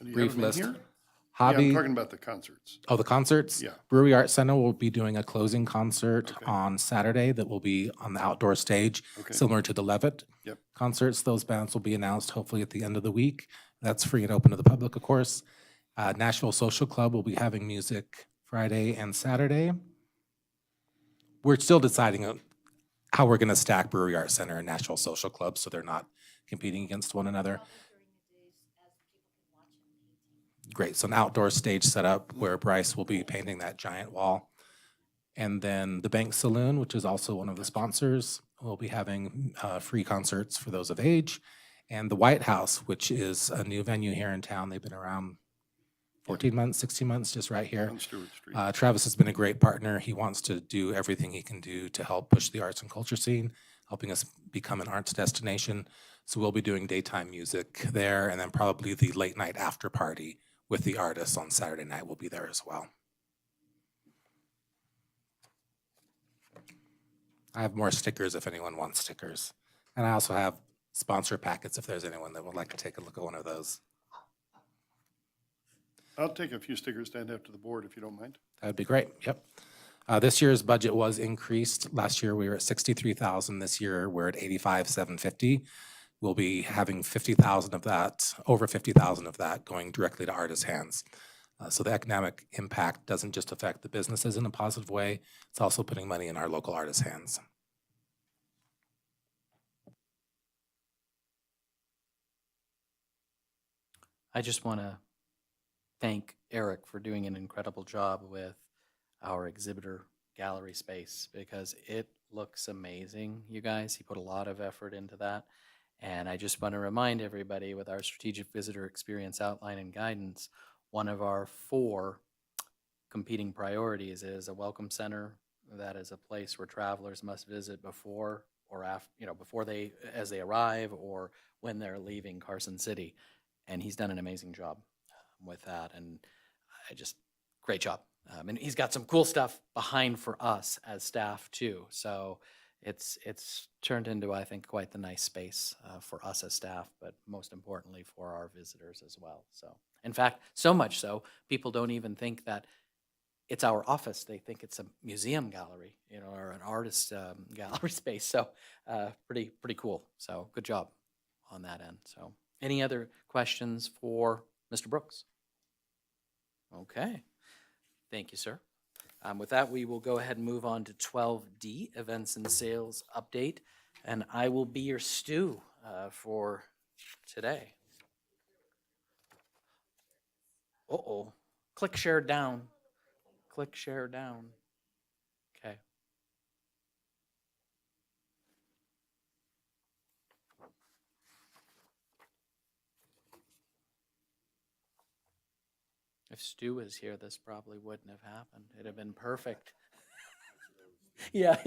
Do you have brief them in list. here? Yeah, Hobby. I'm talking about the concerts. Oh, the concerts? Yeah. Brewery Arts Center will be doing a closing concert Okay. on Saturday that will be on the outdoor stage, Okay. similar to the Levitt Yep. concerts. Those bands will be announced hopefully at the end of the week. That's free and open to the public, of course. Nashville Social Club will be having music Friday and Saturday. We're still deciding on how we're going to stack Brewery Arts Center and Nashville Social Club so they're not competing against one another. Great, so an outdoor stage setup where Bryce will be painting that giant wall. And then the Bank Saloon, which is also one of the sponsors, will be having free concerts for those of age. And the White House, which is a new venue here in town. They've been around 14 months, 16 months, just right here. On Stewart Street. Travis has been a great partner. He wants to do everything he can do to help push the arts and culture scene, helping us become an arts destination. So we'll be doing daytime music there, and then probably the late night after party with the artists on Saturday night will be there as well. I have more stickers if anyone wants stickers. And I also have sponsor packets if there's anyone that would like to take a look at one of those. I'll take a few stickers to hand after the board if you don't mind. That'd be great, yep. This year's budget was increased. Last year we were at 63,000. This year we're at 85,750. We'll be having 50,000 of that, over 50,000 of that going directly to artists' hands. So the economic impact doesn't just affect the businesses in a positive way, it's also putting money in our local artists' hands. I just want to thank Eric for doing an incredible job with our exhibitor gallery space because it looks amazing, you guys. He put a lot of effort into that. And I just want to remind everybody with our strategic visitor experience outline and guidance, one of our 4 competing priorities is a welcome center that is a place where travelers must visit before or after, before as they arrive or when they're leaving Carson City. And he's done an amazing job with that. And great job. And he's got some cool stuff behind for us as staff too. So it's turned into, I think, quite the nice space for us as staff, but most importantly for our visitors as well. So, in fact, so much so, people don't even think that it's our office. They think it's a museum gallery, or an artist gallery space. So, pretty cool. So, good job on that end. So, any other questions for Mr. Brooks? Okay. Thank you, sir. With that, we will go ahead and move on to 12D, Events and Sales Update. And I will be your Stu for today. Uh-oh. Click share down. Click share down. Okay. If Stu was here, this probably wouldn't have happened. It'd have been perfect. Yeah.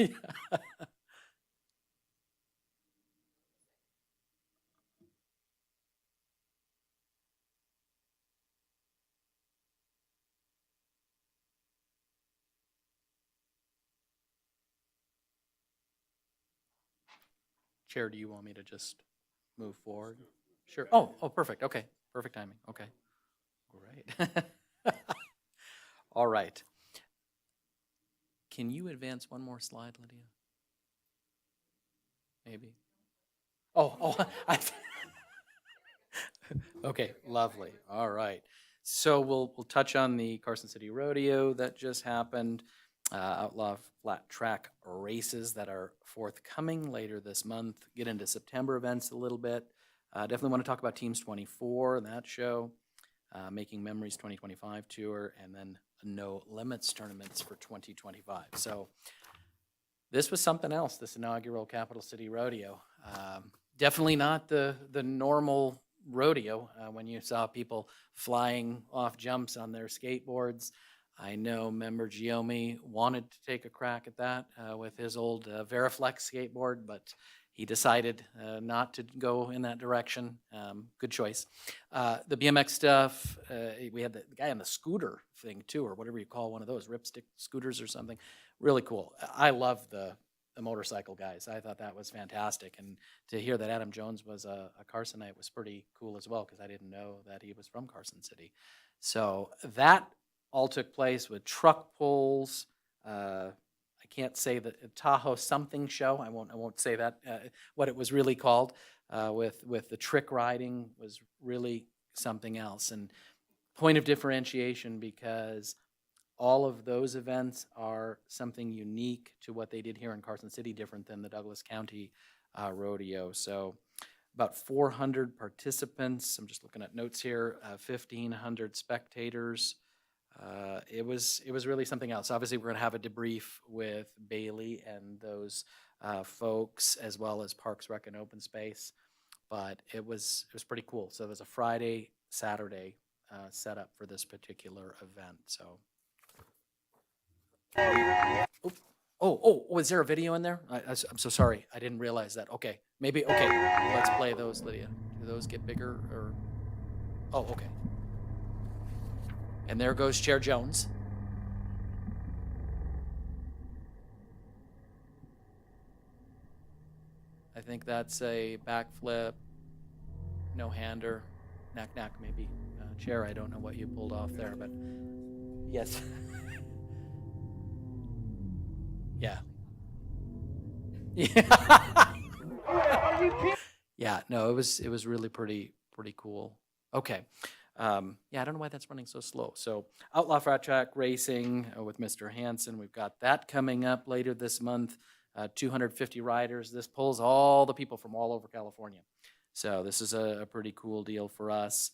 Chair, do you want me to just move forward? Sure. Oh, perfect. Okay. Perfect timing. Okay. Great. All right. Can you advance one more slide, Lydia? Maybe. Oh, okay, lovely. All right. So we'll touch on the Carson City Rodeo that just happened, outlaw flat track races that are forthcoming later this month, get into September events a little bit. Definitely want to talk about Teams 24, that show, Making Memories 2025 tour, and then No Limits tournaments for 2025. So this was something else, this inaugural Capital City Rodeo. Definitely not the normal rodeo when you saw people flying off jumps on their skateboards. I know member Giomi wanted to take a crack at that with his old Veriflex skateboard, but he decided not to go in that direction. Good choice. The BMX stuff, we had the guy on the scooter thing too, or whatever you call one of those, ripstick scooters or something. Really cool. I love the motorcycle guys. I thought that was fantastic. And to hear that Adam Jones was a Carsonite was pretty cool as well, because I didn't know that he was from Carson City. So that all took place with truck pulls. I can't say the Tahoe something show. I won't say that what it was really called. With the trick riding was really something else. And point of differentiation, because all of those events are something unique to what they did here in Carson City, different than the Douglas County rodeo. So about 400 participants. I'm just looking at notes here. 1,500 spectators. It was really something else. Obviously, we're going to have a debrief with Bailey and those folks, as well as Parks, Rec, and Open Space. But it was pretty cool. So there's a Friday, Saturday setup for this particular event. So. Was there a video in there? I'm so sorry. I didn't realize that. Okay. Maybe, okay. Let's play those, Lydia. Do those get bigger or? Oh, okay. And there goes Chair Jones. I think that's a backflip, no-hander, knack-knack maybe. Chair, I don't know what you pulled off there, but yes. Yeah. Yeah. Yeah, no, it was really pretty cool. Okay. Yeah, I don't know why that's running so slow. So Outlaw Frat Track Racing with Mr. Hansen, we've got that coming up later this month. 250 riders. This pulls all the people from all over California. So this is a pretty cool deal for us.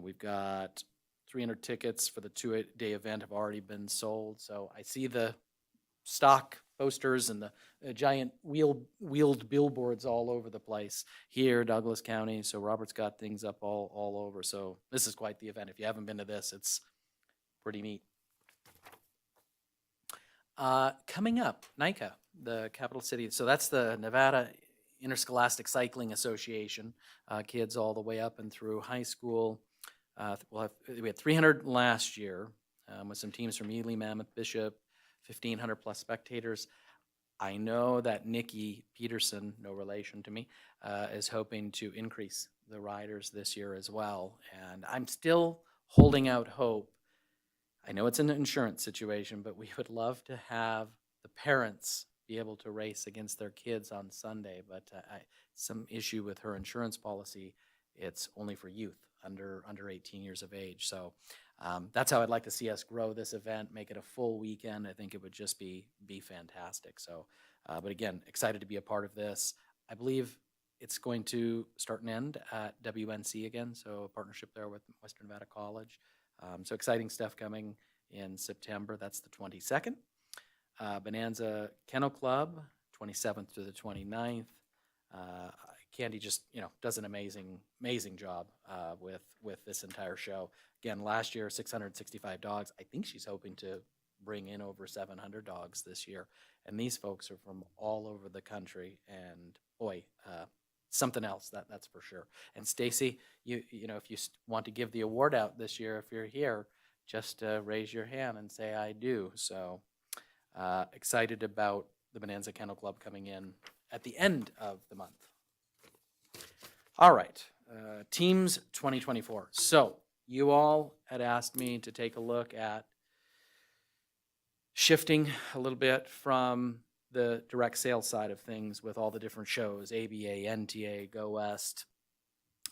We've got 300 tickets for the 2-day event have already been sold. So I see the stock posters and the giant wheeled billboards all over the place here, Douglas County. So Robert's got things up all over. So this is quite the event. If you haven't been to this, it's pretty neat. Coming up, NICA, the capital city. So that's the Nevada Interscholastic Cycling Association. Kids all the way up and through high school. We had 300 last year with some teams from Ely, Mammoth, Bishop, 1,500 plus spectators. I know that Nikki Peterson, no relation to me, is hoping to increase the riders this year as well. And I'm still holding out hope. I know it's an insurance situation, but we would love to have the parents be able to race against their kids on Sunday. But some issue with her insurance policy, it's only for youth under 18 years of age. So that's how I'd like to see us grow this event, make it a full weekend. I think it would just be fantastic. So, but again, excited to be a part of this. I believe it's going to start and end at WNC again, so a partnership there with Western Nevada College. So exciting stuff coming in September. That's the 22nd. Bonanza Kennel Club, 27th to the 29th. Candy just, does an amazing job with this entire show. Again, last year, 665 dogs. I think she's hoping to bring in over 700 dogs this year. And these folks are from all over the country. And boy, something else, that's for sure. And Stacy, if you want to give the award out this year, if you're here, just raise your hand and say I do. So excited about the Bonanza Kennel Club coming in at the end of the month. All right, teams 2024. So you all had asked me to take a look at shifting a little bit from the direct sales side of things with all the different shows, ABA, NTA, Go West,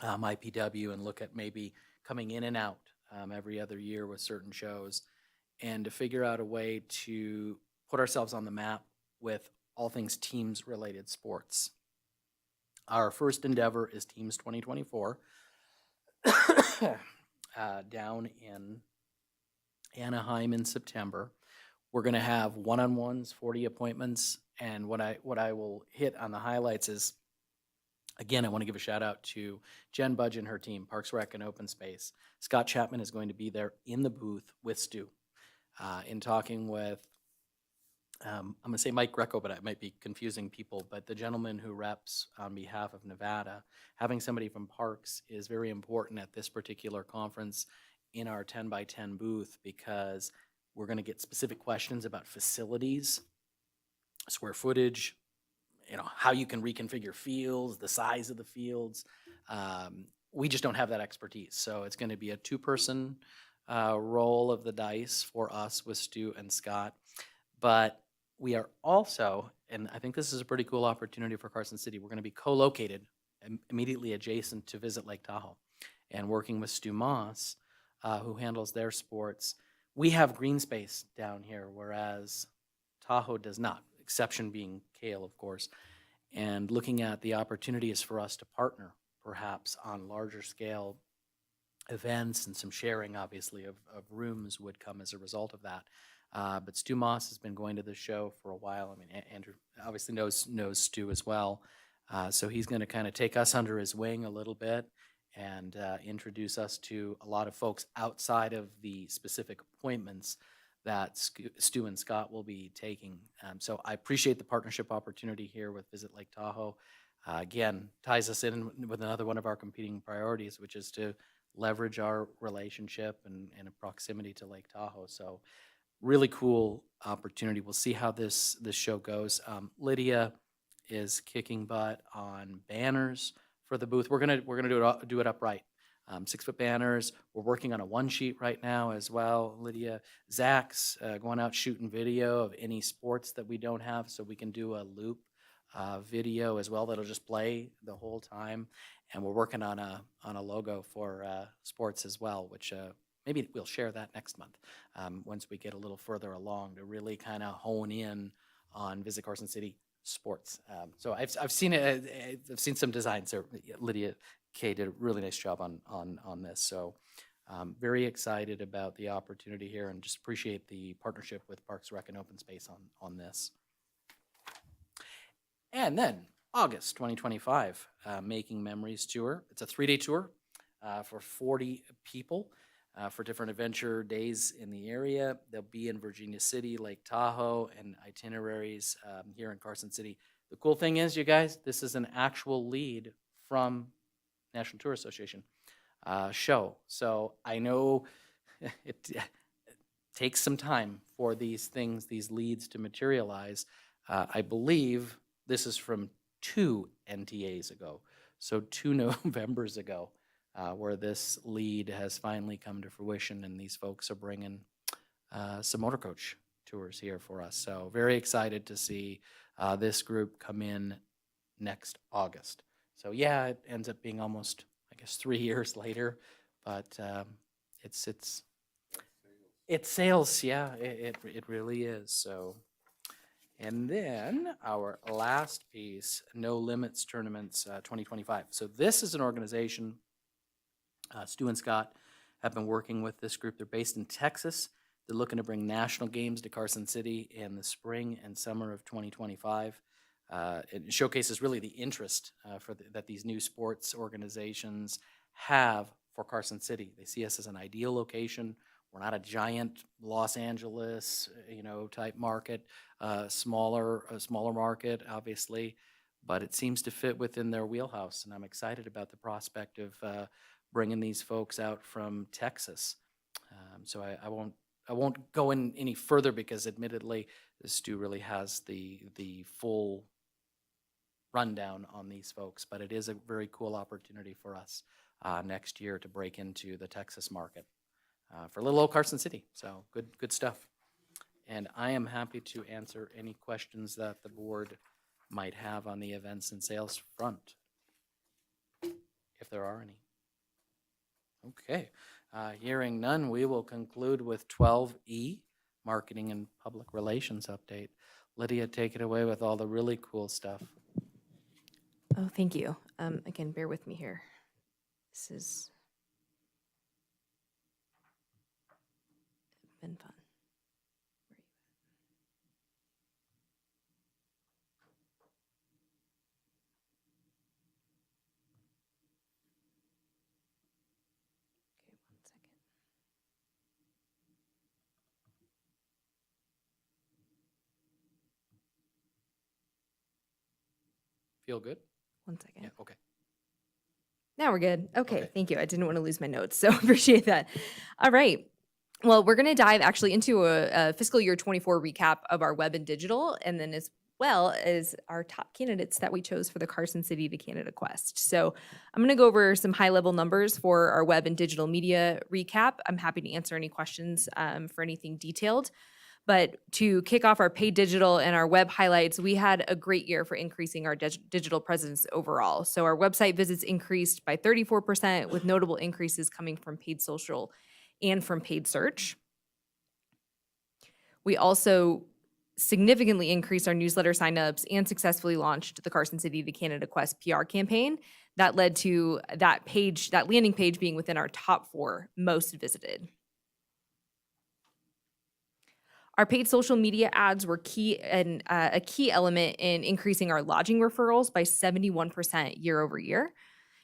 IPW, and look at maybe coming in and out every other year with certain shows, and to figure out a way to put ourselves on the map with all things teams-related sports. Our first endeavor is Teams 2024 down in Anaheim in September. We're going to have one-on-ones, 40 appointments, and what I will hit on the highlights is, again, I want to give a shout out to Jen Budge and her team, Parks Rec and Open Space. Scott Chapman is going to be there in the booth with Stu in talking with, I'm going to say Mike Greco, but I might be confusing people, but the gentleman who reps on behalf of Nevada. Having somebody from Parks is very important at this particular conference in our 10x10 booth, because we're going to get specific questions about facilities, square footage, how you can reconfigure fields, the size of the fields. We just don't have that expertise. So it's going to be a two-person roll of the dice for us with Stu and Scott. But we are also, and I think this is a pretty cool opportunity for Carson City, we're going to be co-located immediately adjacent to Visit Lake Tahoe, and working with Stu Moss, who handles their sports. We have green space down here, whereas Tahoe does not, exception being Kale, of course. And looking at the opportunities for us to partner, perhaps on larger scale events, and some sharing, obviously, of rooms would come as a result of that. But Stu Moss has been going to the show for a while. I mean, Andrew obviously knows Stu as well. So he's going to kind of take us under his wing a little bit and introduce us to a lot of folks outside of the specific appointments that Stu and Scott will be taking. So I appreciate the partnership opportunity here with Visit Lake Tahoe. Again, ties us in with another one of our competing priorities, which is to leverage our relationship and a proximity to Lake Tahoe. So really cool opportunity. We'll see how this show goes. Lydia is kicking butt on banners for the booth. We're gonna do it upright. 6-foot banners. We're working on a one sheet right now as well. Lydia, Zach's going out shooting video of any sports that we don't have, so we can do a loop video as well that'll just play the whole time. And we're working on a logo for sports as well, which maybe we'll share that next month once we get a little further along, to really kind of hone in on Visit Carson City sports. So I've seen it. I've seen some designs there. Lydia Kay did a really nice job on this. So very excited about the opportunity here, and just appreciate the partnership with Parks Rec and Open Space on this. And then August 2025, Making Memories Tour. It's a 3-day tour for 40 people. for different adventure days in the area. They'll be in Virginia City, Lake Tahoe, and itineraries here in Carson City. The cool thing is, you guys, this is an actual lead from National Tour Association show. So I know it takes some time for these things, these leads to materialize. I believe this is from 2 NTAs ago, so 2 Novembers ago, where this lead has finally come to fruition, and these folks are bringing some motor coach tours here for us. So very excited to see this group come in next August. So yeah, it ends up being almost, I guess, 3 years later, but it's sales. Yeah, it really is. So, and then our last piece, No Limits Tournaments 2025. So this is an organization, Stu and Scott have been working with this group. They're based in Texas. They're looking to bring national games to Carson City in the spring and summer of 2025. It showcases really the interest that these new sports organizations have for Carson City. They see us as an ideal location. We're not a giant Los Angeles, type market, a smaller market, obviously, but it seems to fit within their wheelhouse. And I'm excited about the prospect of bringing these folks out from Texas. So I won't go in any further because, admittedly, Stu really has the full rundown on these folks. But it is a very cool opportunity for us next year to break into the Texas market for little old Carson City. So good stuff. And I am happy to answer any questions that the board might have on the events and sales front, if there are any. Okay, hearing none, we will conclude with 12E, Marketing and Public Relations Update. Lydia, take it away with all the really cool stuff. Oh, thank you. Again, bear with me here. This has been fun. Okay, 1 second. Feel good? 1 second. Yeah, okay. Now we're good. Okay, Okay. thank you. I didn't want to lose my notes, so appreciate that. All right. Well, we're going to dive actually into a fiscal year 24 recap of our web and digital, and then as well as our top candidates that we chose for the Carson City to Canada Quest. So I'm going to go over some high-level numbers for our web and digital media recap. I'm happy to answer any questions for anything detailed. But to kick off our paid digital and our web highlights, we had a great year for increasing our digital presence overall. So our website visits increased by 34%, with notable increases coming from paid social and from paid search. We also significantly increased our newsletter signups and successfully launched the Carson City to Canada Quest PR campaign. That led to that landing page being within our top 4 most visited. Our paid social media ads were key and a key element in increasing our lodging referrals by 71% year over year.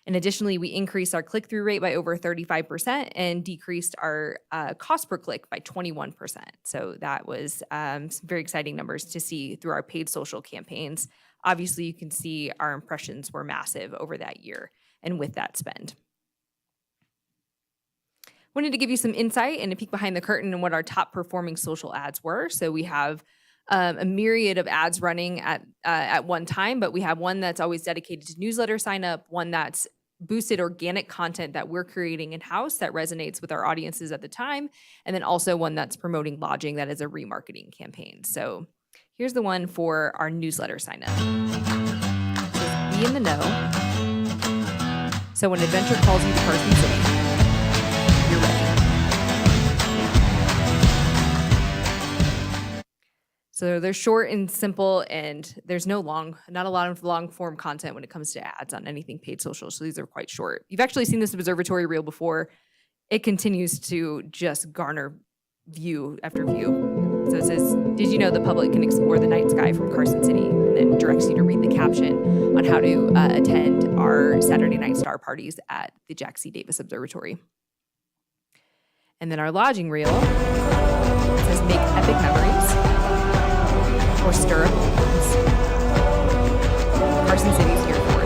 And additionally, we increased our click-through rate by over 35% and decreased our cost per click by 21%. So that was some very exciting numbers to see through our paid social campaigns. Obviously, you can see our impressions were massive over that year and with that spend. Wanted to give you some insight and a peek behind the curtain on what our top performing social ads were. So we have a myriad of ads running at one time, but we have one that's always dedicated to newsletter sign up, one that's boosted organic content that we're creating in-house that resonates with our audiences at the time, and then also one that's promoting lodging that is a remarketing campaign. So here's the one for our newsletter sign up. It says, be in the know. So when adventure calls you to Carson City, you're ready. So they're short and simple, and there's not a lot of long form content when it comes to ads on anything paid social. So these are quite short. You've actually seen this observatory reel before. It continues to just garner view after view. So it says, did you know the public can explore the night sky from Carson City? And then directs you to read the caption on how to attend our Saturday night star parties at the Jack C. Davis Observatory. And then our lodging reel says make epic memories or stir up moments. Carson City's here for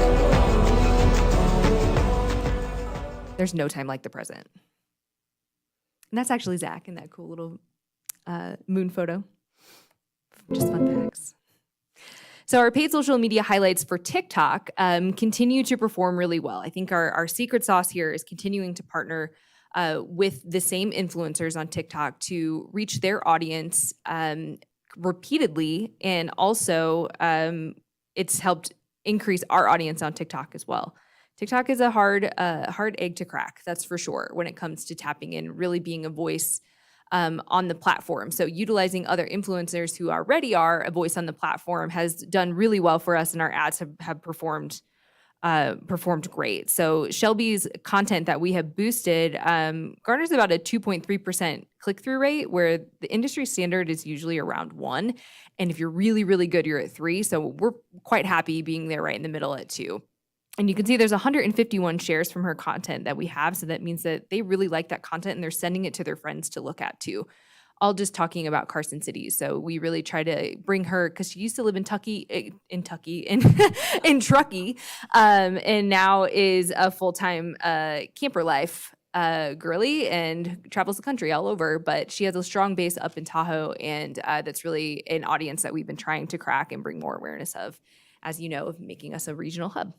it. There's no time like the present. And that's actually Zach in that cool little moon photo. Just fun facts. So our paid social media highlights for TikTok continue to perform really well. I think our secret sauce here is continuing to partner with the same influencers on TikTok to reach their audience repeatedly, and also it's helped increase our audience on TikTok as well. TikTok is a hard egg to crack, that's for sure, when it comes to tapping in, really being a voice on the platform. So utilizing other influencers who already are a voice on the platform has done really well for us, and our ads have performed great. So Shelby's content that we have boosted garners about a 2.3% click-through rate, where the industry standard is usually around 1. And if you're really, really good, you're at 3. So we're quite happy being there right in the middle at 2. And you can see there's 151 shares from her content that we have. So that means that they really like that content and they're sending it to their friends to look at too. All just talking about Carson City. So we really try to bring her, because she used to live in Truckee, and now is a full-time camper life girly and travels the country all over. But she has a strong base up in Tahoe, and that's really an audience that we've been trying to crack and bring more awareness of, as you know, of making us a regional hub.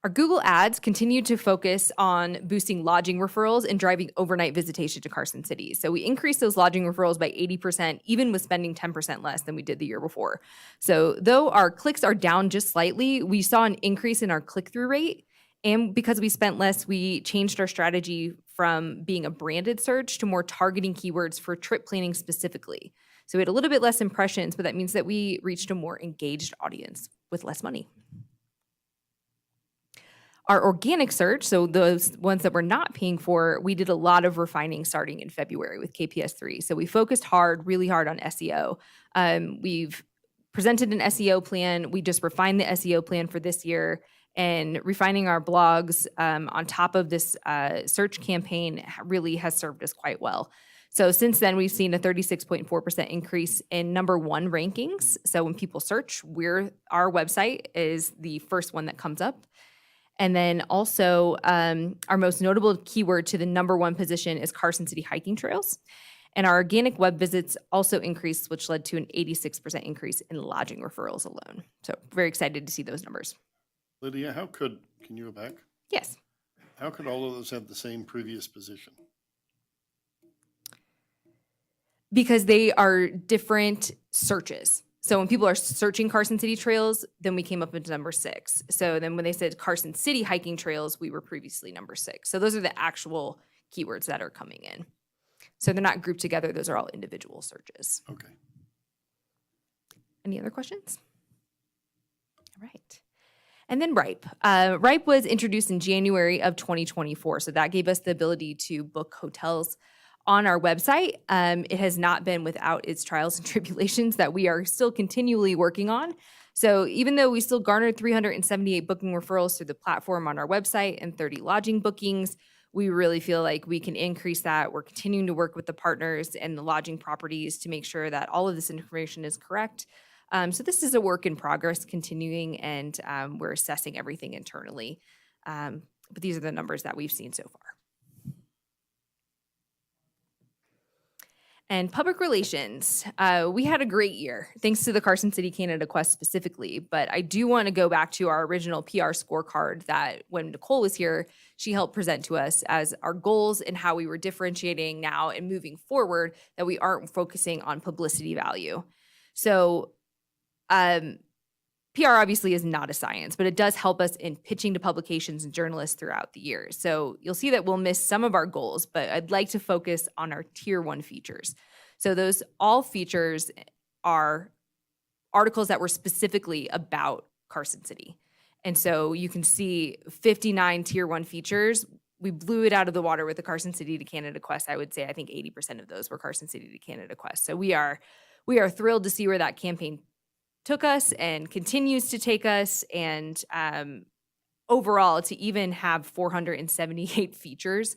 Our Google ads continue to focus on boosting lodging referrals and driving overnight visitation to Carson City. So we increased those lodging referrals by 80%, even with spending 10% less than we did the year before. So though our clicks are down just slightly, we saw an increase in our click-through rate. And because we spent less, we changed our strategy from being a branded search to more targeting keywords for trip planning specifically. So we had a little bit less impressions, but that means that we reached a more engaged audience with less money. Our organic search, so those ones that we're not paying for, we did a lot of refining starting in February with KPS3. So we focused really hard on SEO. We've presented an SEO plan. We just refined the SEO plan for this year, and refining our blogs on top of this search campaign really has served us quite well. So since then, we've seen a 36.4% increase in number 1 rankings. So when people search, our website is the first one that comes up. And then also our most notable keyword to the number 1 position is Carson City hiking trails. And our organic web visits also increased, which led to an 86% increase in lodging referrals alone. So very excited to see those numbers. Lydia, can you go back? Yes. How could all of those have the same previous position? Because they are different searches. So when people are searching Carson City trails, then we came up into number 6. So then when they said Carson City hiking trails, we were previously number 6. So those are the actual keywords that are coming in. So they're not grouped together. Those are all individual searches. Okay. Any other questions? All right. And then Ripe. Ripe was introduced in January of 2024. So that gave us the ability to book hotels on our website. It has not been without its trials and tribulations that we are still continually working on. So even though we still garnered 378 booking referrals through the platform on our website and 30 lodging bookings, we really feel like we can increase that. We're continuing to work with the partners and the lodging properties to make sure that all of this information is correct. So this is a work in progress continuing, and we're assessing everything internally. But these are the numbers that we've seen so far. And public relations, we had a great year, thanks to the Carson City Canada Quest specifically. But I do want to go back to our original PR scorecard that when Nicole was here, she helped present to us as our goals and how we were differentiating now and moving forward, that we aren't focusing on publicity value. So PR obviously is not a science, but it does help us in pitching to publications and journalists throughout the year. So you'll see that we'll miss some of our goals, but I'd like to focus on our tier 1 features. So those all features are articles that were specifically about Carson City. And so you can see 59 tier 1 features. We blew it out of the water with the Carson City to Canada Quest. I would say I think 80% of those were Carson City to Canada Quest. So we are thrilled to see where that campaign took us and continues to take us, and overall to even have 478 features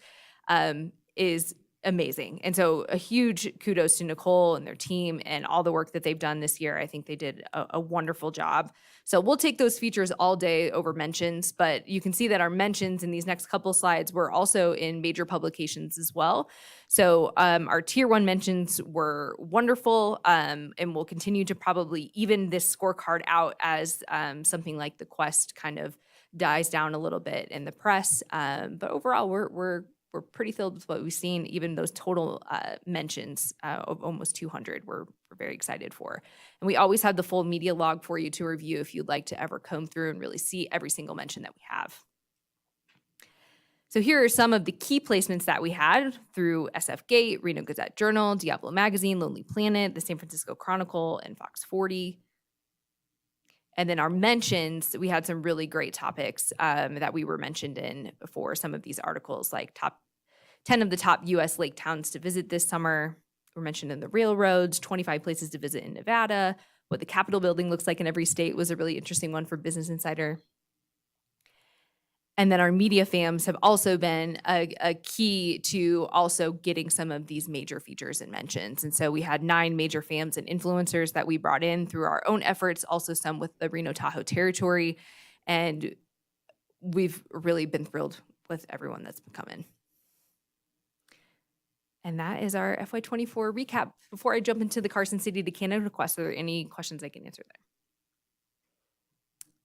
is amazing. And so a huge kudos to Nicole and their team and all the work that they've done this year. I think they did a wonderful job. So we'll take those features all day over mentions, but you can see that our mentions in these next couple slides were also in major publications as well. So our tier 1 mentions were wonderful, and we'll continue to probably even this scorecard out as something like the Quest kind of dies down a little bit in the press. But overall, we're pretty thrilled with what we've seen. Even those total mentions of almost 200, we're very excited for. And we always have the full media log for you to review if you'd like to ever comb through and really see every single mention that we have. So here are some of the key placements that we had through SF Gate, Reno Gazette Journal, Diablo Magazine, Lonely Planet, the San Francisco Chronicle, and Fox 40. And then our mentions, we had some really great topics that we were mentioned in for some of these articles, like top 10 of the top U.S. lake towns to visit this summer. We're mentioned in the railroads, 25 places to visit in Nevada. What the Capitol building looks like in every state was a really interesting one for Business Insider. And then our media fams have also been a key to also getting some of these major features and mentions. And so we had 9 major fams and influencers that we brought in through our own efforts, also some with the Reno Tahoe territory. And we've really been thrilled with everyone that's come in. And that is our FY24 recap. Before I jump into the Carson City to Canada Quest, are there any questions I can answer there?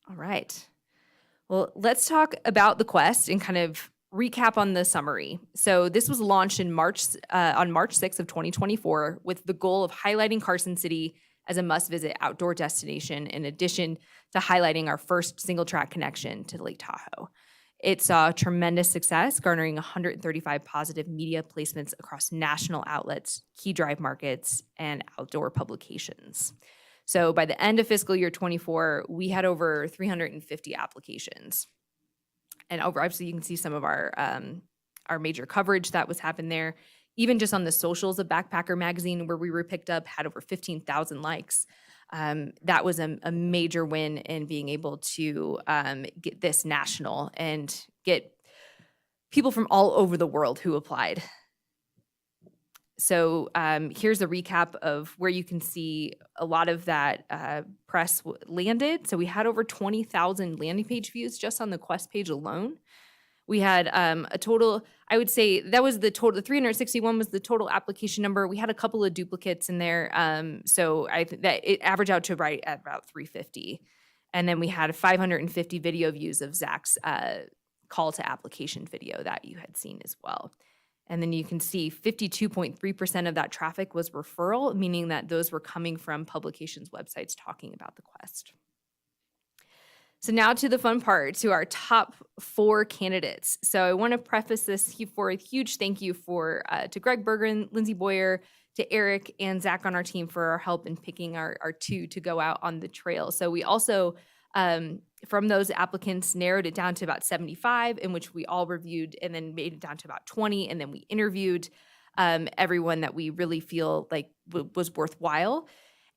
All right. Well, let's talk about the Quest and kind of recap on the summary. So this was launched in March on March 6th of 2024 with the goal of highlighting Carson City as a must-visit outdoor destination in addition to highlighting our first single-track connection to Lake Tahoe. It saw tremendous success, garnering 135 positive media placements across national outlets, key drive markets, and outdoor publications. So by the end of fiscal year 24, we had over 350 applications. And obviously you can see some of our major coverage that was happened there. Even just on the socials of Backpacker Magazine, where we were picked up, had over 15,000 likes. That was a major win in being able to get this national and get people from all over the world who applied. So here's a recap of where you can see a lot of that press landed. So we had over 20,000 landing page views just on the Quest page alone. We had a total, I would say that was the total, the 361 was the total application number. We had a couple of duplicates in there. So I think that it averaged out to right at about 350. And then we had 550 video views of Zach's call to application video that you had seen as well. And then you can see 52.3% of that traffic was referral, meaning that those were coming from publications' websites talking about the Quest. So now to the fun part, to our top 4 candidates. So I want to preface this for a huge thank you to Greg Bergen, Lindsay Boyer, to Eric and Zach on our team for our help in picking our 2 to go out on the trail. So we also, from those applicants, narrowed it down to about 75, in which we all reviewed, and then made it down to about 20, and then we interviewed everyone that we really feel like was worthwhile.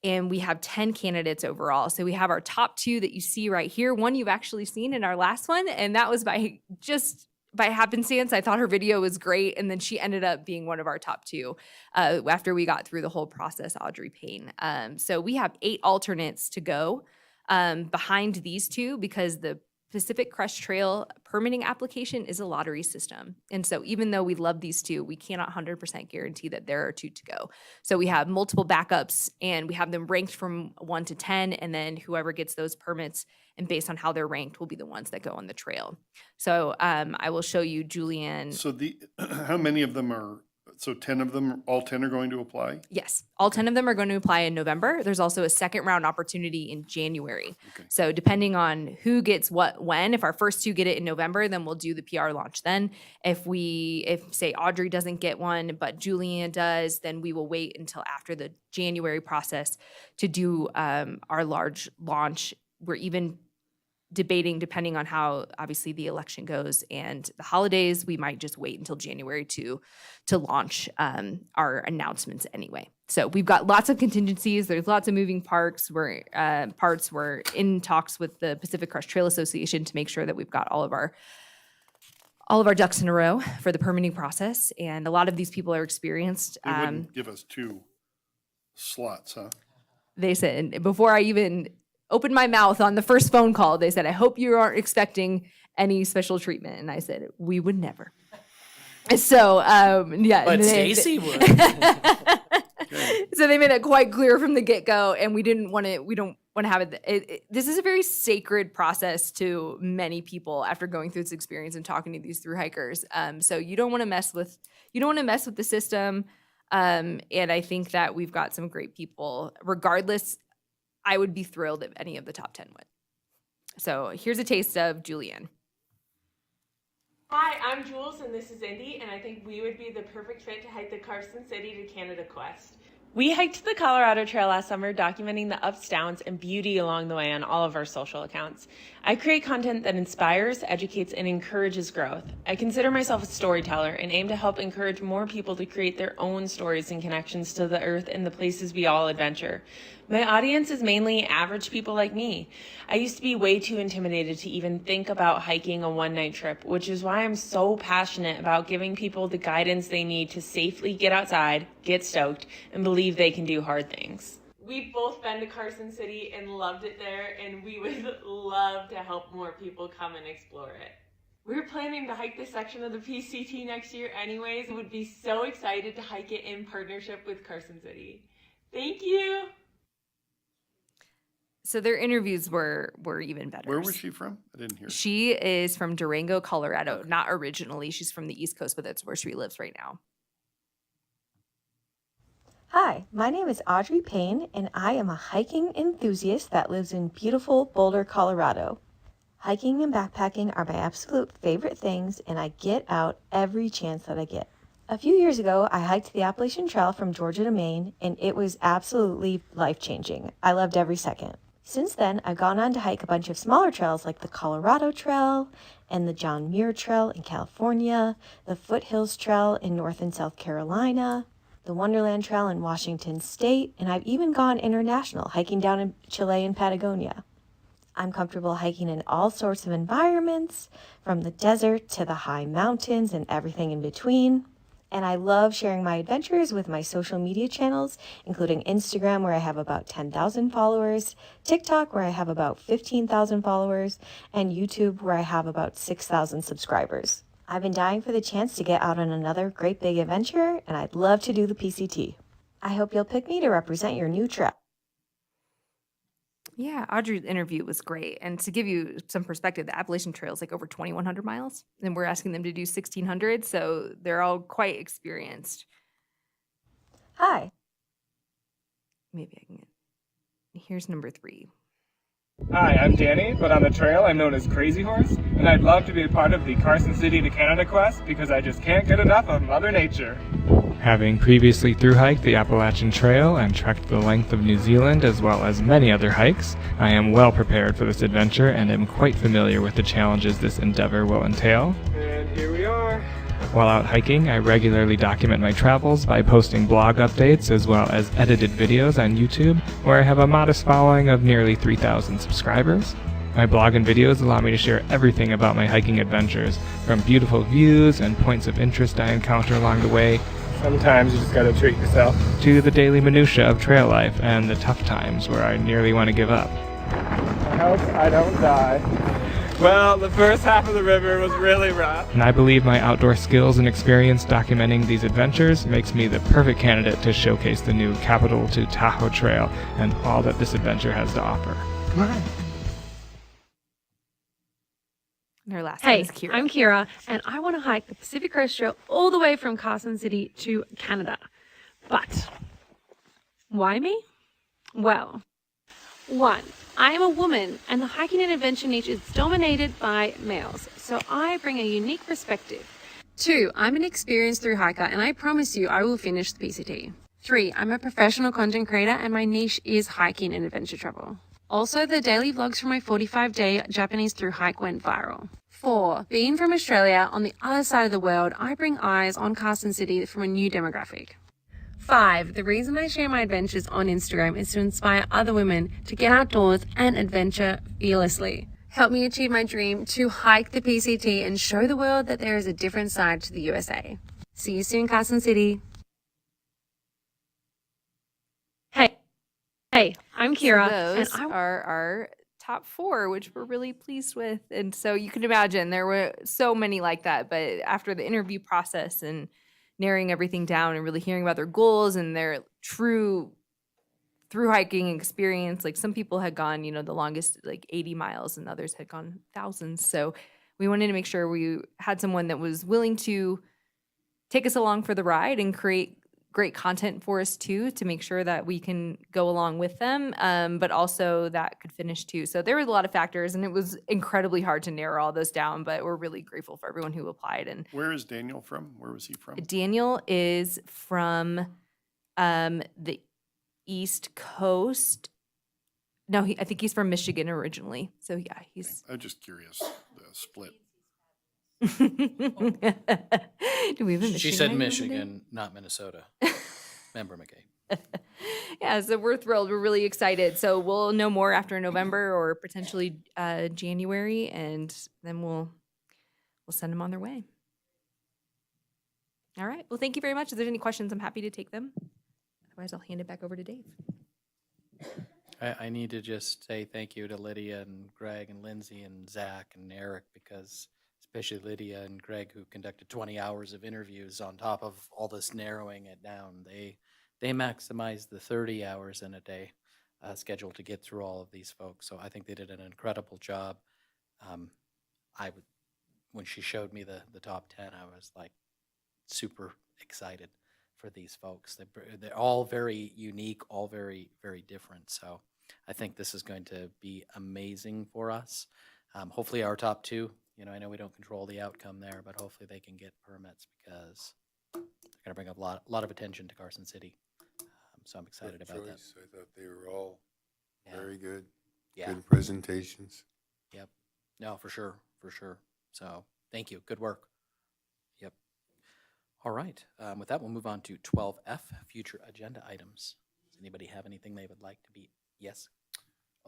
And we have 10 candidates overall. So we have our top 2 that you see right here. One you've actually seen in our last one, and that was by happenstance. I thought her video was great, and then she ended up being one of our top 2 after we got through the whole process, Audrey Payne. So we have 8 alternates to go behind these 2 because the Pacific Crest Trail permitting application is a lottery system. And so even though we love these 2, we cannot 100% guarantee that there are 2 to go. So we have multiple backups and we have them ranked from 1 to 10, and then whoever gets those permits and based on how they're ranked will be the ones that go on the trail. So I will show you Julianne. So how many of them are, so 10 of them, all 10 are going to apply? Yes, all 10 of them are going to apply in November. There's also a second round opportunity in January. Okay. So depending on who gets what when, if our first 2 get it in November, then we'll do the PR launch then. If say Audrey doesn't get one, but Julianne does, then we will wait until after the January process to do our large launch. We're even debating, depending on how obviously the election goes and the holidays, we might just wait until January to launch our announcements anyway. So we've got lots of contingencies. There's lots of moving parts. We're in talks with the Pacific Crest Trail Association to make sure that we've got all all of our ducks in a row for the permitting process. And a lot of these people are experienced. They wouldn't give us 2 slots, huh? They said, before I even opened my mouth on the first phone call, they said, I hope you aren't expecting any special treatment. And I said, we would never. So, yeah. But they- Stacy would. So they made it quite clear from the get-go, and we don't want to have it. This is a very sacred process to many people after going through this experience and talking to these through hikers. So you don't want to mess with the system. And I think that we've got some great people. Regardless, I would be thrilled if any of the top 10 win. So here's a taste of Julianne. Hi, I'm Jules and this is Indy, and I think we would be the perfect fit to hike the Carson City to Canada Quest. We hiked the Colorado Trail last summer, documenting the ups, downs, and beauty along the way on all of our social accounts. I create content that inspires, educates, and encourages growth. I consider myself a storyteller and aim to help encourage more people to create their own stories and connections to the earth and the places we all adventure. My audience is mainly average people like me. I used to be way too intimidated to even think about hiking a one-night trip, which is why I'm so passionate about giving people the guidance they need to safely get outside, get stoked, and believe they can do hard things. We've both been to Carson City and loved it there, and we would love to help more people come and explore it. We're planning to hike this section of the PCT next year anyways, and would be so excited to hike it in partnership with Carson City. Thank you! So their interviews were even better. Where was she from? I didn't hear. She is from Durango, Colorado. Not originally. She's from the East Coast, but that's where she lives right now. Hi, my name is Audrey Payne, and I am a hiking enthusiast that lives in beautiful Boulder, Colorado. Hiking and backpacking are my absolute favorite things, and I get out every chance that I get. A few years ago, I hiked the Appalachian Trail from Georgia to Maine, and it was absolutely life-changing. I loved every second. Since then, I've gone on to hike a bunch of smaller trails like the Colorado Trail and the John Muir Trail in California, the Foothills Trail in North and South Carolina, the Wonderland Trail in Washington State, and I've even gone international, hiking down in Chile and Patagonia. I'm comfortable hiking in all sorts of environments, from the desert to the high mountains and everything in between. And I love sharing my adventures with my social media channels, including Instagram, where I have about 10,000 followers, TikTok, where I have about 15,000 followers, and YouTube, where I have about 6,000 subscribers. I've been dying for the chance to get out on another great big adventure, and I'd love to do the PCT. I hope you'll pick me to represent your new trail. Yeah, Audrey's interview was great. And to give you some perspective, the Appalachian Trail is like over 2,100 miles, and we're asking them to do 1,600, so they're all quite experienced. Hi. Maybe I can get... Here's number 3. Hi, I'm Danny, but on the trail I'm known as Crazy Horse, and I'd love to be a part of the Carson City to Canada quest because I just can't get enough of Mother Nature. Having previously thru-hiked the Appalachian Trail and trekked the length of New Zealand as well as many other hikes, I am well prepared for this adventure and am quite familiar with the challenges this endeavor will entail. And here we are. While out hiking, I regularly document my travels by posting blog updates as well as edited videos on YouTube, where I have a modest following of nearly 3,000 subscribers. My blog and videos allow me to share everything about my hiking adventures, from beautiful views and points of interest I encounter along the way. Sometimes you just gotta treat yourself. To the daily minutia of trail life and the tough times where I nearly want to give up. I hope I don't die. Well, the first half of the river was really rough. And I believe my outdoor skills and experience documenting these adventures makes me the perfect candidate to showcase the new Capital to Tahoe Trail and all that this adventure has to offer. Come on. And her last Hey, name is Kira. I'm Kira, and I want to hike the Pacific Coast Trail all the way from Carson City to Canada. But why me? Well, 1, I am a woman, and the hiking and adventure niche is dominated by males, so I bring a unique perspective. 2, I'm an experienced thru hiker, and I promise you I will finish the PCT. 3, I'm a professional content creator, and my niche is hiking and adventure travel. Also, the daily vlogs from my 45-day Japanese thru hike went viral. 4, being from Australia, on the other side of the world, I bring eyes on Carson City from a new demographic. 5, the reason I share my adventures on Instagram is to inspire other women to get outdoors and adventure fearlessly. help me achieve my dream to hike the PCT and show the world that there is a different side to the USA. See you soon, Carson City. Hey, I'm Kira, So and those are our top 4, which we're really pleased with. And so you can imagine there were so many like that. But after the interview process and narrowing everything down and really hearing about their goals and their true through hiking experience, like some people had gone, the longest like 80 miles and others had gone thousands. So we wanted to make sure we had someone that was willing to take us along for the ride and create great content for us too, to make sure that we can go along with them, but also that could finish too. So there was a lot of factors, and it was incredibly hard to narrow all those down, but we're really grateful for everyone who applied. And Where is Daniel from? Where was he from? Daniel is from the East Coast. No, I think he's from Michigan originally. So yeah, he's. I'm just curious, the split. Do we have a Michigan? She said in the room today? Michigan, not Minnesota. Member McKay. Yeah, so we're thrilled. We're really excited. So we'll know more after November or potentially January, and then we'll send them on their way. All right. Well, thank you very much. If there's any questions, I'm happy to take them. Otherwise, I'll hand it back over to Dave. I need to just say thank you to Lydia and Greg and Lindsay and Zach and Eric, because especially Lydia and Greg, who conducted 20 hours of interviews on top of all this narrowing it down. They maximized the 30 hours in a day scheduled to get through all of these folks. So I think they did an incredible job. When she showed me the top 10, I was like super excited for these folks. They're all very unique, all very, very different. So I think this is going to be amazing for us. Hopefully our top 2, I know we don't control the outcome there, but hopefully they can get permits, because they're going to bring up a lot of attention to Carson City. So I'm excited Good about that. choice. I thought they were all very good. Yeah. Good presentations. Yep. No, for sure. So thank you. Good work. Yep. All right. With that, we'll move on to 12F, future agenda items. Does anybody have anything they would like to be? Yes.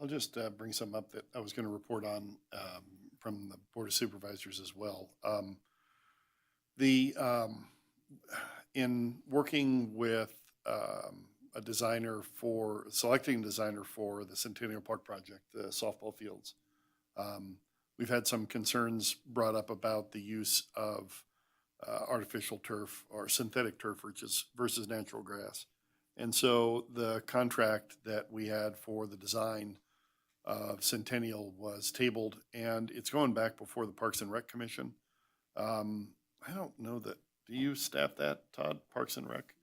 I'll just bring something up that I was going to report on from the Board of Supervisors as well. In working with selecting a designer for the Centennial Park project, the softball fields, we've had some concerns brought up about the use of artificial turf or synthetic turf versus natural grass. And so the contract that we had for the design of Centennial was tabled, and it's going back before the Parks and Rec Commission. I don't know that, do you staff that, Todd, Parks and Rec?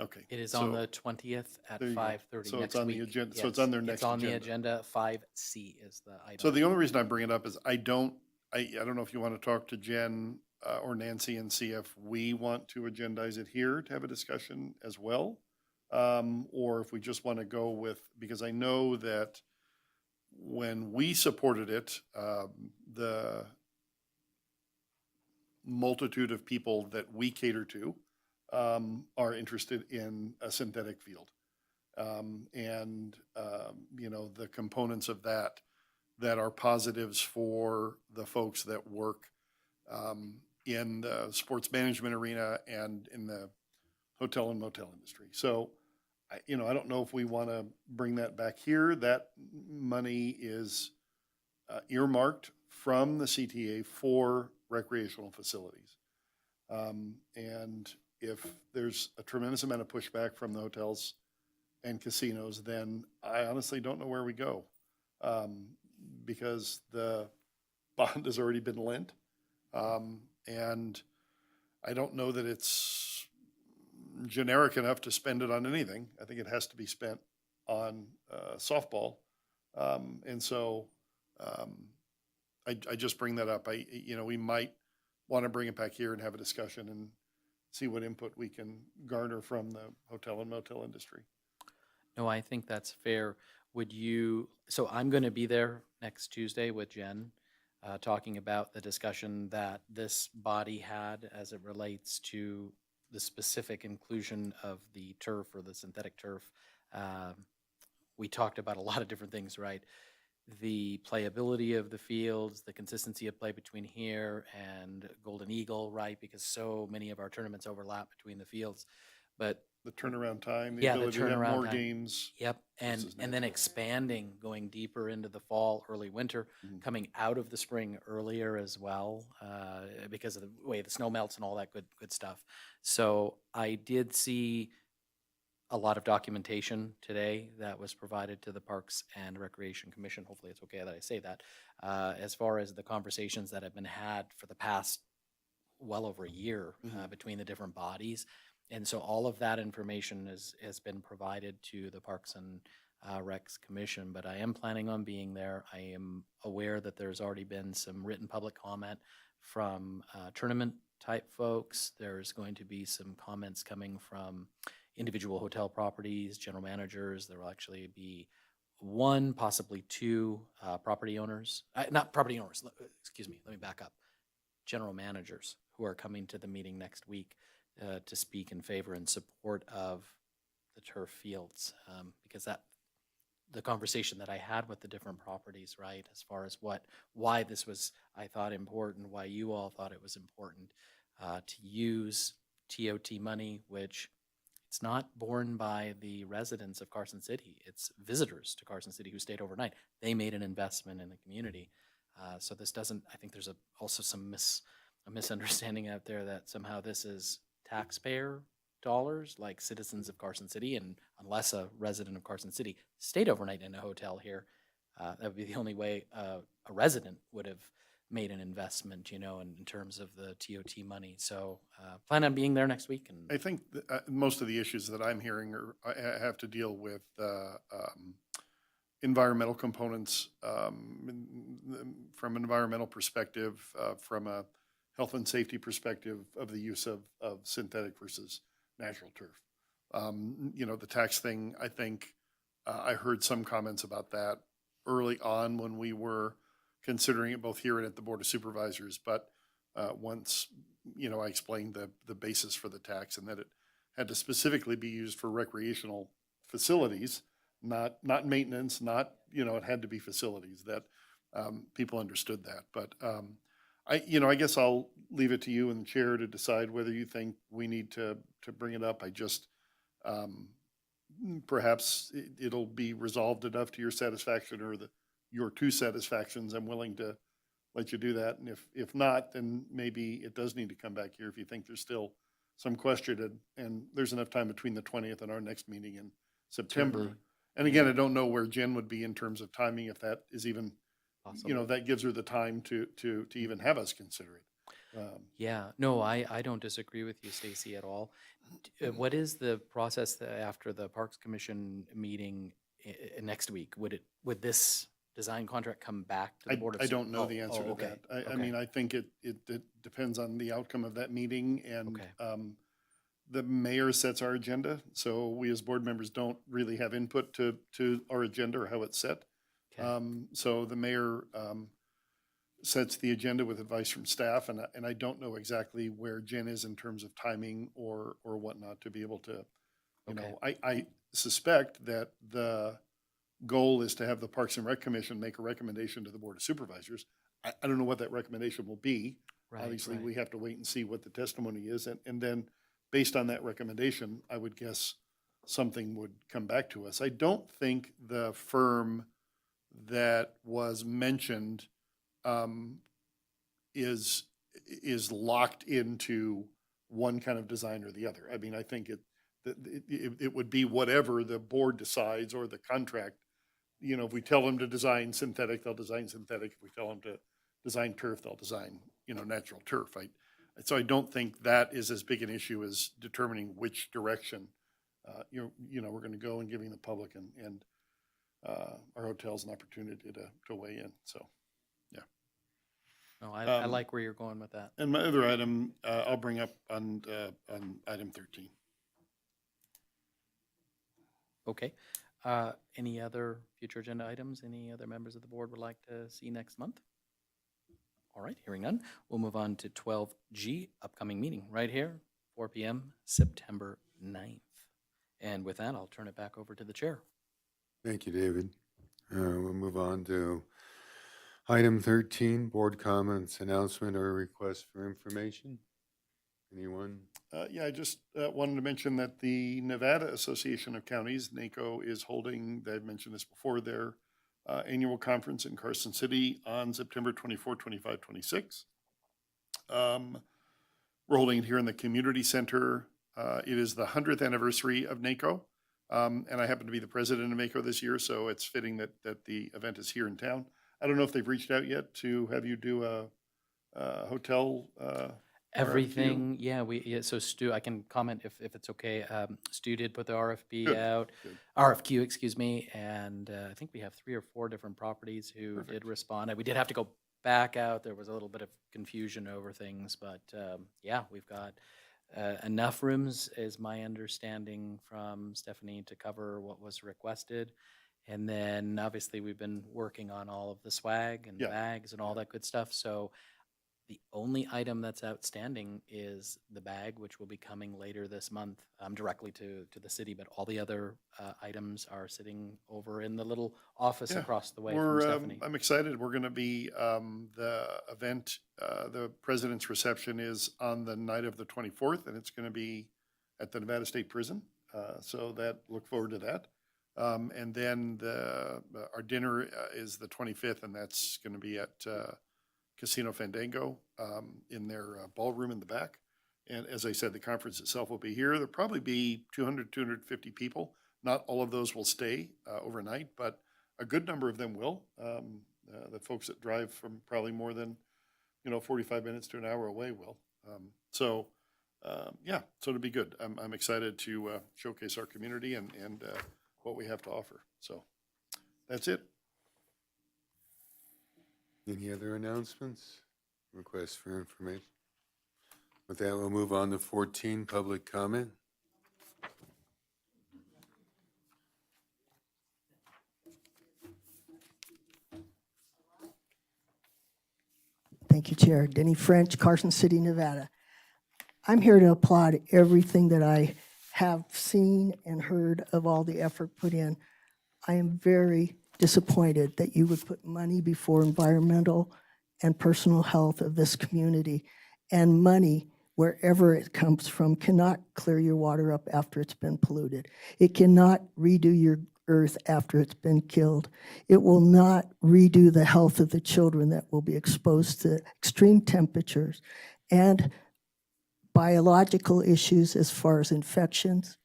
Okay. It is on the 20th at there you go. 5:30 So next it's on week. the agenda. So Yes, it's on their next It's on the agenda. agenda. 5C is the item. So the only reason I bring it up is I don't know if you want to talk to Jen or Nancy and see if we want to agendize it here to have a discussion as well. Or if we just want to go with, because I know that when we supported it, the multitude of people that we cater to are interested in a synthetic field. The components of that are positives for the folks that work in the sports management arena and in the hotel and motel industry. So, I don't know if we want to bring that back here. That money is earmarked from the CTA for recreational facilities. And if there's a tremendous amount of pushback from the hotels and casinos, then I honestly don't know where we go, because the bond has already been lent. And I don't know that it's generic enough to spend it on anything. I think it has to be spent on softball. I just bring that up. We might want to bring it back here and have a discussion and see what input we can garner from the hotel and motel industry. No, I think that's fair. So I'm going to be there next Tuesday with Jen, talking about the discussion that this body had as it relates to the specific inclusion of the turf or the synthetic turf. We talked about a lot of different things, right? the playability of the fields, the consistency of play between here and Golden Eagle, right? Because so many of our tournaments overlap between the fields. But The turnaround time, the yeah, the ability to have turnaround more time. games. Yep, and versus then natural. expanding, going deeper into the fall, early winter, coming out of the spring earlier as well, because of the way the snow melts and all that good stuff. So I did see a lot of documentation today that was provided to the Parks and Recreation Commission. Hopefully, it's okay that I say that. As far as the conversations that have been had for the past well over a year between the different bodies. And so all of that information has been provided to the Parks and Recs Commission, but I am planning on being there. I am aware that there's already been some written public comment from tournament type folks. There's going to be some comments coming from individual hotel properties, general managers. There will actually be one, possibly two property owners, not property owners, excuse me, let me back up. General managers who are coming to the meeting next week to speak in favor and support of the turf fields, because that the conversation that I had with the different properties, right, as far as why this was, I thought, important, why you all thought it was important to use TOT money, which it's not borne by the residents of Carson City. It's visitors to Carson City who stayed overnight. They made an investment in the community. So this doesn't, I think there's also some a misunderstanding out there that somehow this is taxpayer dollars, like citizens of Carson City, and unless a resident of Carson City stayed overnight in a hotel here, that would be the only way a resident would have made an investment, in terms of the TOT money. So plan on being there next week. And I think most of the issues that I'm hearing have to deal with environmental components from an environmental perspective, from a health and safety perspective of the use of synthetic versus natural turf. The tax thing, I think I heard some comments about that early on when we were considering it both here and at the Board of Supervisors. But once, I explained the basis for the tax and that it had to specifically be used for recreational facilities, not maintenance, it had to be facilities that people understood that. But I guess I'll leave it to you and the chair to decide whether you think we need to bring it up. I just, perhaps it'll be resolved enough to your satisfaction or your two satisfactions. I'm willing to let you do that. And if not, then maybe it does need to come back here if you think there's still some question. And there's enough time between the 20th and our next meeting in September. Certainly. And again, I don't know where Jen would be in terms of timing, if that is even, possible. that gives her the time to even have us consider it. Yeah, no, I don't disagree with you, Stacy, at all. What is the process after the Parks Commission meeting next week? Would this design contract come back to the Board of? I don't know the answer to okay. that. I Okay. mean, I think it depends on the outcome of that meeting, and the mayor sets our agenda. So we as board members don't really have input to our agenda or how it's set. Okay. So the mayor sets the agenda with advice from staff, and I don't know exactly where Jen is in terms of timing or whatnot to be able to, I suspect that the goal is to have the Parks and Rec Commission make a recommendation to the Board of Supervisors. I don't know what that recommendation will be. Right, Obviously, right. we have to wait and see what the testimony is, and then based on that recommendation, I would guess something would come back to us. I don't think the firm that was mentioned is locked into one kind of design or the other. I mean, I think it would be whatever the board decides or the contract. If we tell them to design synthetic, they'll design synthetic. If we tell them to design turf, they'll design, natural turf. So I don't think that is as big an issue as determining which direction, we're going to go and giving the public and our hotels an opportunity to weigh in. So, yeah. No, I like where you're going with that. And my other item, I'll bring up on item 13. Okay. Any other future agenda items? Any other members of the board would like to see next month? All right, hearing none, we'll move on to 12G, upcoming meeting right here, 4 p.m., September 9th. And with that, I'll turn it back over to the chair. Thank you, David. We'll move on to item 13, board comments, announcement, or request for information. Anyone? Yeah, I just wanted to mention that the Nevada Association of Counties, NACO, is holding, I've mentioned this before, their annual conference in Carson City on September 24, 25, 26. We're holding it here in the community center. It is the 100th anniversary of NACO. And I happen to be the president of NACO this year, so it's fitting that the event is here in town. I don't know if they've reached out yet to have you do a hotel Everything, yeah, so Stu, I can comment if it's okay. Stu did put the RFP Good, out, good. RFQ, excuse me, and I think we have 3 or 4 different properties who Perfect. did respond. And we did have to go back out. There was a little bit of confusion over things, but yeah, we've got enough rooms, is my understanding from Stephanie, to cover what was requested. And then obviously we've been working on all of the swag and Yeah. bags and all that good stuff. So the only item that's outstanding is the bag, which will be coming later this month, directly to the city. But all the other items are sitting over in the little office Yeah, across the way from We're, Stephanie. I'm excited. We're going to be, the event, the president's reception is on the night of the 24th, and it's going to be at the Nevada State Prison. So look forward to that. And then our dinner is the 25th, and that's going to be at Casino Fandango in their ballroom in the back. And as I said, the conference itself will be here. There'll probably be 200, 250 people. Not all of those will stay overnight, but a good number of them will. The folks that drive from probably more than 45 minutes to an hour away will. So it'll be good. I'm excited to showcase our community and what we have to offer. So that's it. Any other announcements? Requests for information? With that, we'll move on to 14, public comment. Thank you, Chair. Denny French, Carson City, Nevada. I'm here to applaud everything that I have seen and heard of all the effort put in. I am very disappointed that you would put money before environmental and personal health of this community, and money, wherever it comes from, cannot clear your water up after it's been polluted. It cannot redo your earth after it's been killed. It will not redo the health of the children that will be exposed to extreme temperatures and biological issues as far as infections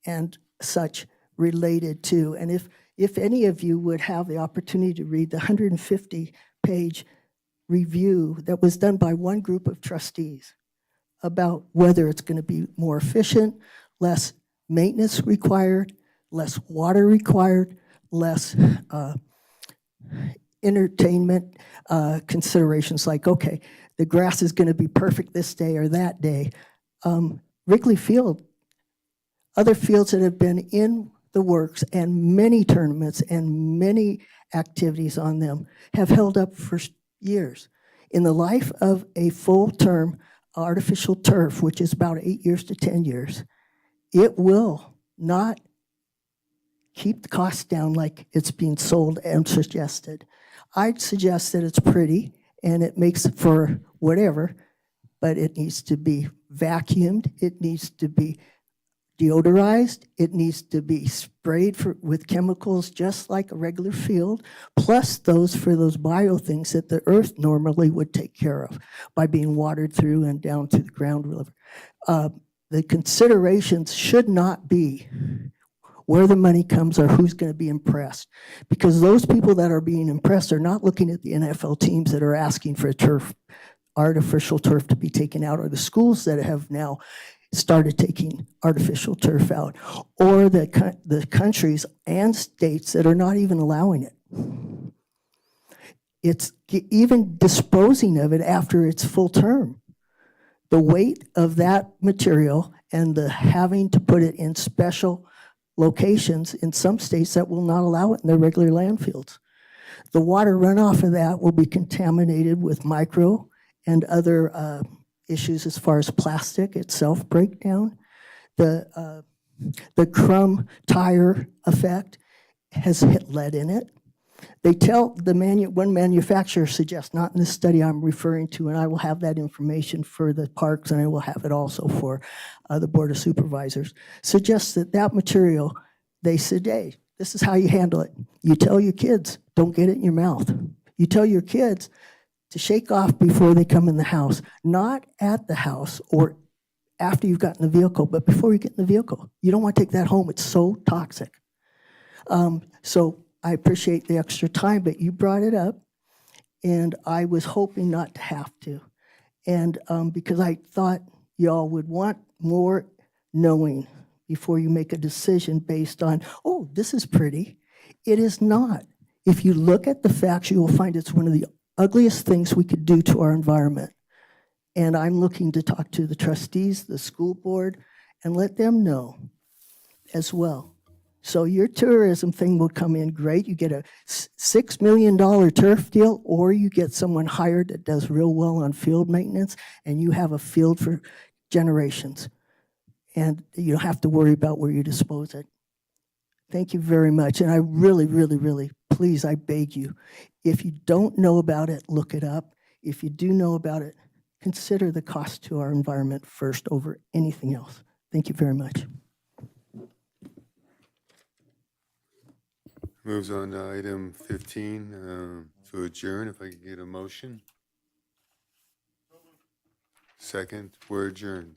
and such related to. And if any of you would have the opportunity to read the 150-page review that was done by one group of trustees about whether it's going to be more efficient, less maintenance required, less water required, less entertainment considerations like, okay, the grass is going to be perfect this day or that day. Wrigley Field, other fields that have been in the works and many tournaments and many activities on them have held up for years. In the life of a full-term artificial turf, which is about 8 years to 10 years, it will not keep the costs down like it's being sold and suggested. I'd suggest that it's pretty and it makes for whatever, but it needs to be vacuumed, it needs to be deodorized, it needs to be sprayed with chemicals just like a regular field, plus those for those bio things that the earth normally would take care of by being watered through and down to the ground level. The considerations should not be where the money comes or who's going to be impressed, because those people that are being impressed are not looking at the NFL teams that are asking for artificial turf to be taken out, or the schools that have now started taking artificial turf out, or the countries and states that are not even allowing it. It's even disposing of it after its full term. The weight of that material and the having to put it in special locations in some states that will not allow it in their regular landfills. The water runoff of that will be contaminated with micro and other issues as far as plastic itself breakdown. The crumb tire effect has hit lead in it. They tell one manufacturer suggests, not in this study I'm referring to, and I will have that information for the parks, and I will have it also for the Board of Supervisors, suggests that that material, they said, hey, this is how you handle it. You tell your kids, don't get it in your mouth. You tell your kids to shake off before they come in the house, not at the house or after you've gotten in the vehicle, but before you get in the vehicle. You don't want to take that home. It's so toxic. So I appreciate the extra time, but you brought it up, and I was hoping not to have to. And because I thought y'all would want more knowing before you make a decision based on, oh, this is pretty. It is not. If you look at the facts, you will find it's one of the ugliest things we could do to our environment. And I'm looking to talk to the trustees, the school board, and let them know as well. So your tourism thing will come in great. You get a $6 million turf deal, or you get someone hired that does real well on field maintenance, and you have a field for generations. And you don't have to worry about where you dispose it. Thank you very much. And I really, really, really, please, I beg you, if you don't know about it, look it up. If you do know about it, consider the cost to our environment first over anything else. Thank you very much. Moves on to item 15, to adjourn, if I could get a motion. Second, we're adjourned.